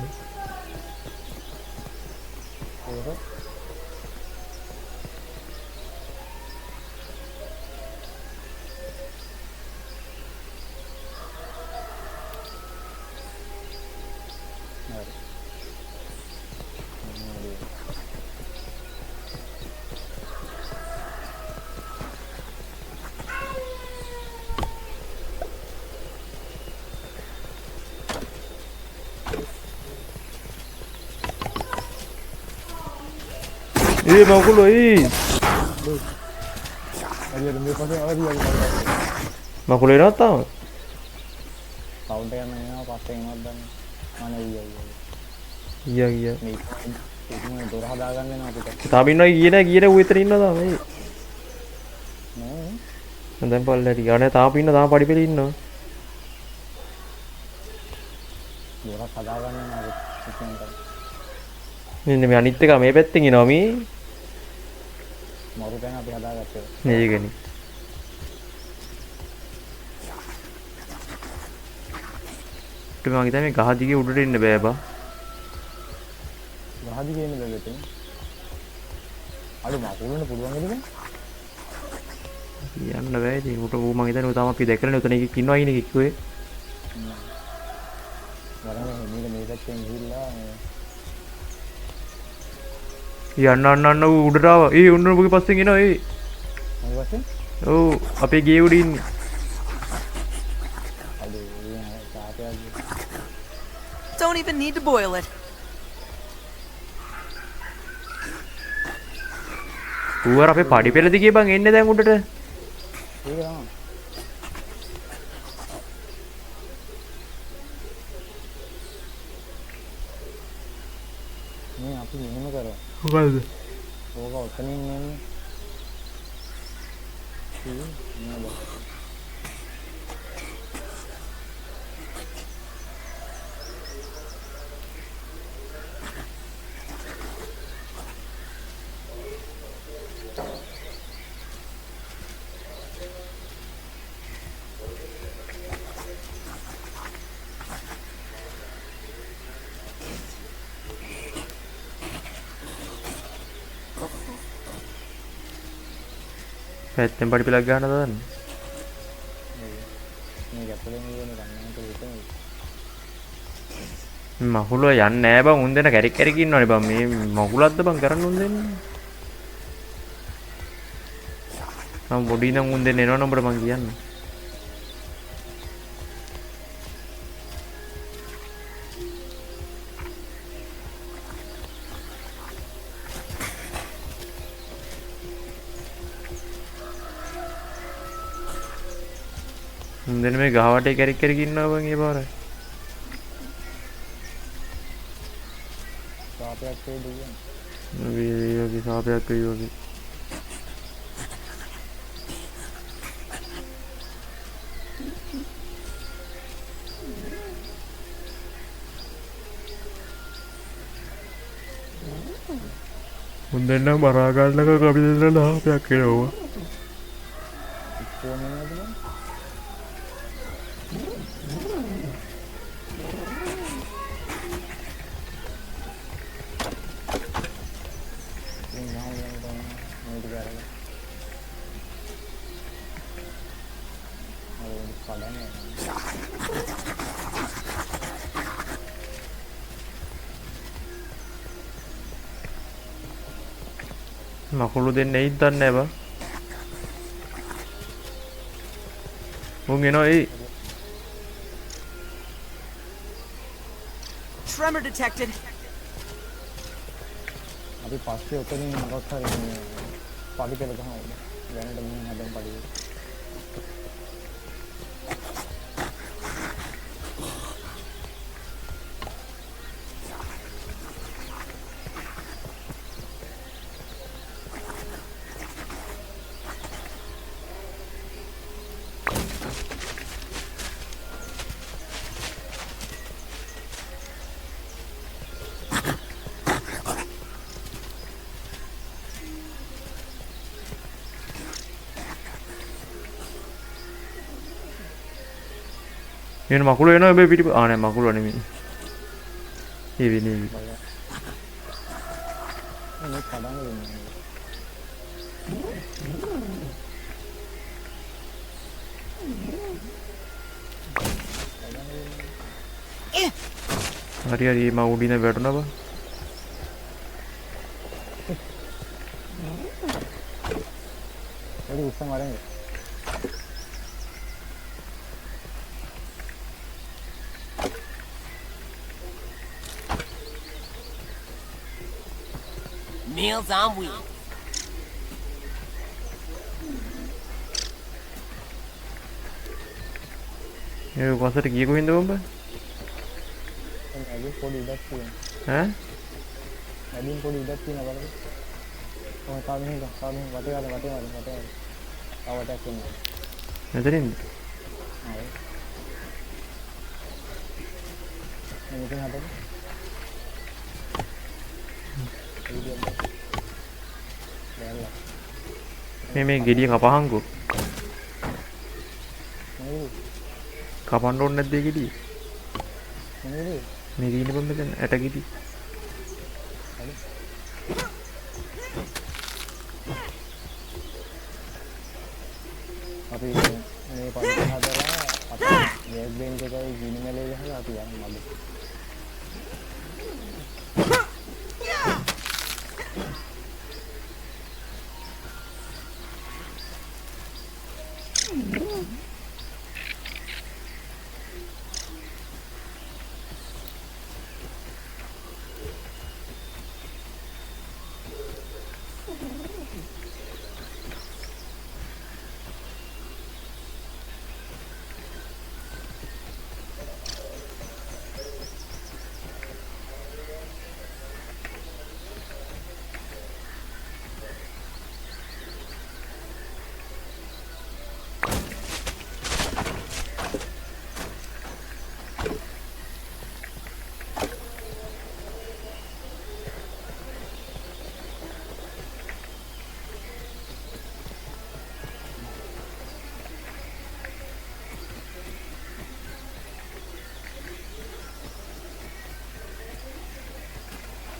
ඒ මකුලෝ මකුලේ නෑ තාම. කවුන්ට් එක යනවා පස්සේ එනවත් දන්නේ. අනේ ගියා. මේ දොර හදාගන්න වෙනවා අපිට. තාම ඉන්නවා ගියේ නෑ ඌ එතන ඉන්නවා තාම. නෑ. දැන් පල්ලෙට ගියා නෑ තාම පඩිපෙළේ ඉන්නවා. දොර හදාගන්න වෙනවා අපිට. මෙන්න මේ අනිත් එක මේ පැත්තෙන් එනවා මේ. මරු දැන් අපි හදාගත්තා. මේකනේ. මම හිතන්නේ මේ ගහ දිගේ උඩට එන්න බෑ බා. ගහ දිගේ එන්න බෑ දෙතේ. අර මකුලන්න පුළුවන් නේද? යන්න බෑ ඉතින් උට ඌ මම හිතන්නේ ඌ තාම අපි දැකලා නේ උතන එකෙක් ඉන්නවා අයිනේ කිව්වේ. වරම මේ පැත්තෙන් ගිහිල්ලා යන්න ඌ උඩට ආවා. උන්න ඔබගේ පස්සෙන් එනවා මොකද පස්සේ? ඔව් අපේ ගේ උඩ ඉන්නේ. Don't even need to boil it. ඌ අර අපේ පඩිපෙළ දිගේ බං එන්නේ දැන් උඩට. ඒක තමයි. මේ අපි මෙහෙම කරා. මොකද්ද? ඕක ඔතනින් එන්නේ. නේද? පැත්තෙන් පඩිපෙළක් ගන්නද දන්නේ? මේ ගැපලෙන් ඉන්නේ ගන්නට විතරයි. මකුලෝ යන්නේ නෑ බං උන් දෙන කැරික් ඉන්නවනේ බං මේ මකුලක්ද බං කරන්න උන් දෙන්නේ. මම බොඩි නම් උන් දෙන්න එනවනම් උඹට මං කියන්නේ. උන් දෙන මේ ගහවටේ කැරික් ඉන්නවා බං ඒ පාරයි. සාපයක් වේද කියන්නේ. වගේ සාපයක් වගේ. උන් දෙන්න මරා ගන්නක අපි දෙන්න ලාභයක් එනවා. ෆෝන් එකද බං? මකුළු දෙන්න එයිද දන්නේ නැහැ බං. උන් එනවා එයි. Tremor detected. අපි පස්සේ උතනින් මොකක් හරි මේ පඩි පෙළ ගහනවා. දැනට මම හදන් පඩි. එන මකුළු එනවා මේ පිටි ආ නෑ මකුළු නෙමෙයි. ඒ වෙන්නේ. මේ කඩන්න දෙන්නේ. හරි හරි මම උඩින් වැටුණා බං. ඒක උස්සන් වරෙන්. Meals on wheels. ඒ වසට ගිය කොහෙන්ද බං? ඇයි පොඩි ඉඩක් තියෙනවා. ඈ? ඇදින් පොඩි ඉඩක් තියෙනවා බලන්න. ඔය තාමින් වටේ තව ටැක් එන්නේ. මෙතනින්ද? හරි. මෙතන හදන්න. මේ ගෙඩිය කපහන්කෝ. නේද? කපන්න ඕනේ නැද්ද ඒ ගෙඩිය? නේද? මේ ගින්න බම් මෙතන ඇට ගෙඩි. අපි මේ පරිසර හදලා අපි ගෑස් බෙන්ච් එකයි ගිනි මැලේ ගහලා අපි යන්නේ මඩ.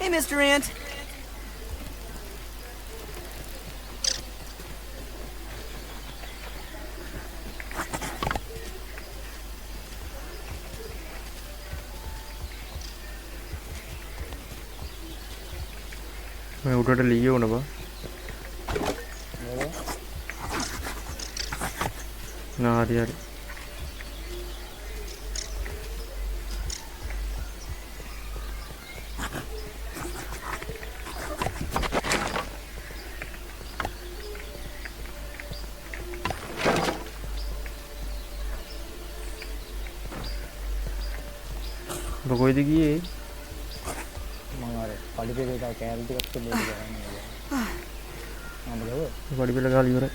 Hey, Mr. Ant. මේ උඩට ලීය වුණා බං. නා හරි හරි. කොයිද ගියේ? මම අර පඩි පෙළ එක කෑලි ටිකක් දෙන්න ගියා. මම ගාව පඩි පෙළ ගාලා ඉවරයි.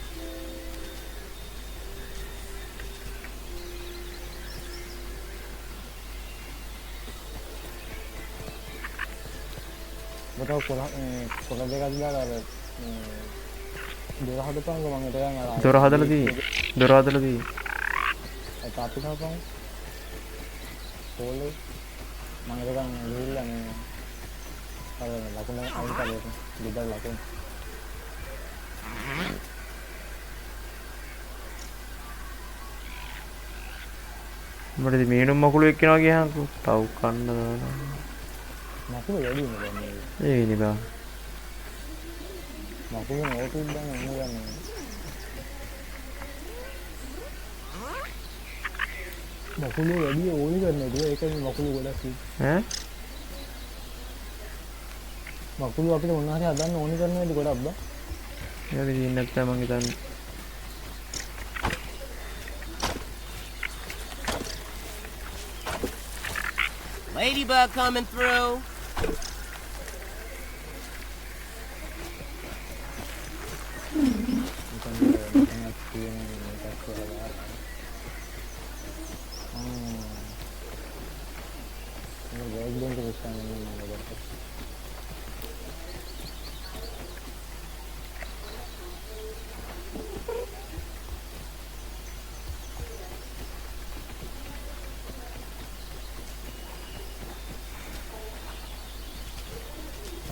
බතව කොළ දෙකක් දාලා අර දොර හදපන් මම හිතගෙන අර දොර හදලා දී ඒක අපි හදපන් පොලේ මම හිතගෙන ගිහිල්ලා මේ අර ලකුණ අයින් කරලා දෙදල් ලකුණ මට මීනුම් මකුළු එක්කනවා ගියාන්කෝ තව් කන්න දානවා මකුළු වැඩි නේ දැන් මේ ඒ විනි බා මකුළු නෝටිස් දැන් එන්න ගන්න මකුළු වැඩි ඕනි කරන්නේ ඒක මකුළු ගොඩක් ඈ මකුළු අපිට මොනවා හරි හදන්න ඕනි කරනවද ගොඩක් බා ඒක දින්න නැත්නම් මං හිතන්නේ Ladybug coming through.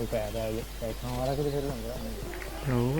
Okay, ada kamera kita film enggak? ඔව්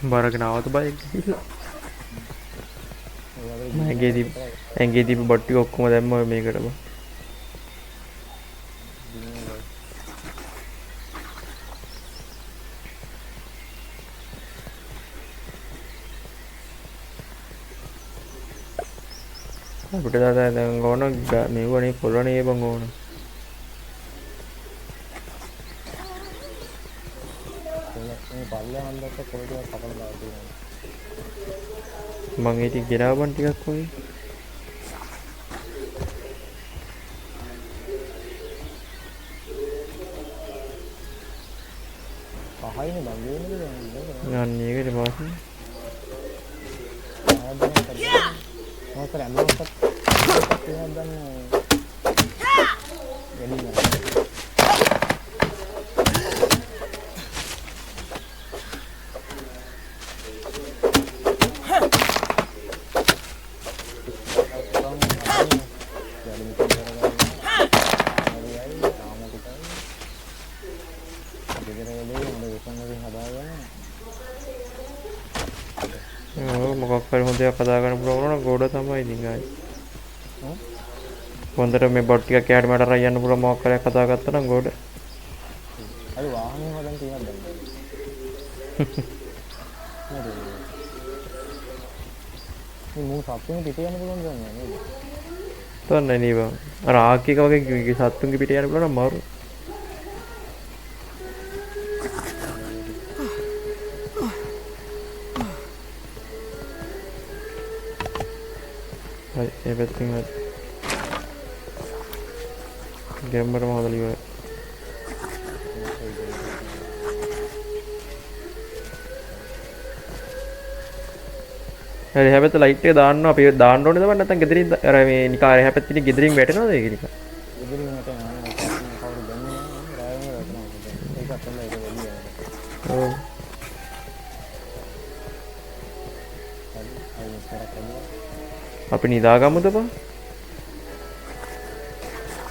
බරගෙන ආවද බයික් ගිහිල්ලා ඇඟේ දීපු බොට් ටික ඔක්කොම දැම්මා මේකට බා අපිට දැන් ඕන මේවනේ පොළොනේ බං ඕන මං ඉතින් ගෙනාවන් ටිකක් වගේ පහයිනේ බං වෙන්නේ යන්නේ ඒකට පාස්නේ මොකද අම්මකට කියන්න දන්නේ එළිය මොකක් හරි හොඳ දෙයක් හදා ගන්න පුළුවන් නම් ගොඩ තමයි ඉතින් ආයි හොඳට මේ බොට් ටිකක් යාට මට අරන් යන්න පුළුවන් මොකක් හරි හදා ගත්තා නම් ගොඩ අර වාහනේ හදන්න තියනද දැන් මේ මූ සප්පුනේ පිට යන්න පුළුවන් දන්නේ නේද තන්නේ නේ බං අර ආකික වගේ සත්තුන්ගේ පිට යන්න පුළුවන් නම් මාරු ඒ පැත්තෙන් ගැම්බරම හදලා ඉවරයි. හරි හැබැයි ලයිට් එක දාන්නවා අපි දාන්න ඕනේද නැත්නම් ගෙදරින් අර මේ නිකන් අර හැපැත්තේ ගෙදරින් වැටෙනවද ඒක නිකන්? ගෙදරින් වැටෙනවා කවුරු දන්නේ නැහැ රායම වැටෙනවා ඒක තමයි ඒක වෙන්නේ. ඔව්. අපි නිදාගමුද බං?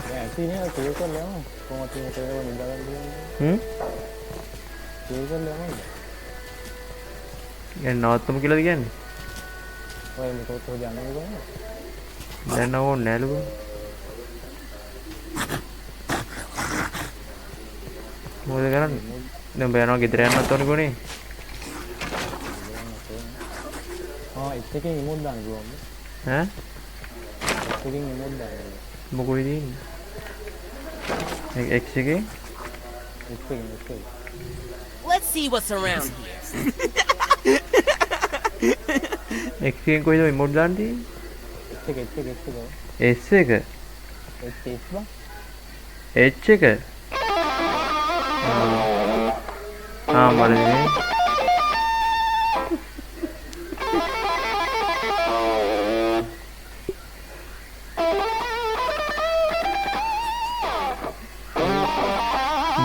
දැන් ඇතිනේ ඒක කරලා යමු. කොහොමද මේක නිදාගන්නේ? ඒක කරලා යමු. يعني නවත්තමු කියලාද කියන්නේ? ඔය මේක කොහොමද යන්නේ කොහොමද? දැන් ඕනේ නෑලු. මොකද කරන්නේ? දැන් බයනවා ගෙදර යන්නත් ඕනේ කොනේ. එකකින් ඉමෝට් දාන්න පුළුවන්ද? ඈ? එකකින් ඉමෝට් දාන්න. මොකෝ ඉතින්? X එකේ එකකින්. Let's see what's around here. X එකෙන් කොයිද ඉමෝට් දාන්න තියෙන්නේ? S එක. H එක. මරනේ.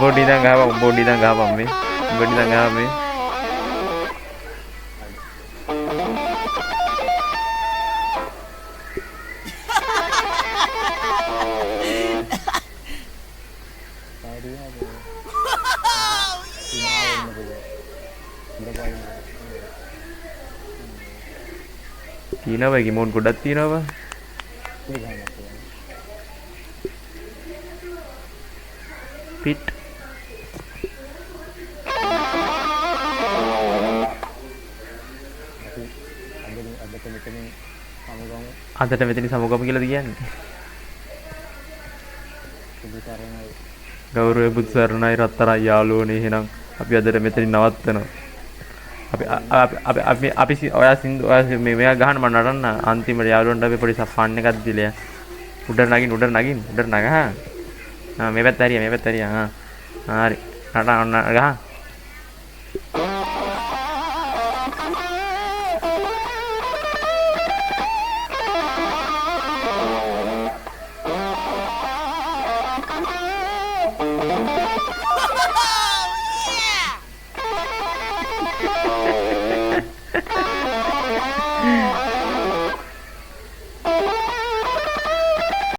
body dah gak apa me body dah gak me Tina bagi mon kudat Tina apa? Pit. අදට මෙතන සමුගම කියලා කියන්නේ. ගෞරවය බුදු සරණයි රත්තරන් යාළුවනේ එහෙනම් අපි අදට මෙතනින් නවත්තනවා. අපි ඔයා සින්දු ඔයා මෙයා ගහන්න මම නටන්න අන්තිමට යාළුවන්ට අපි පොඩි ෆන් එකක් දීලා උඩට නගින්න. මේ පැත්ත හරිය. හරි. නටන්න ගහ.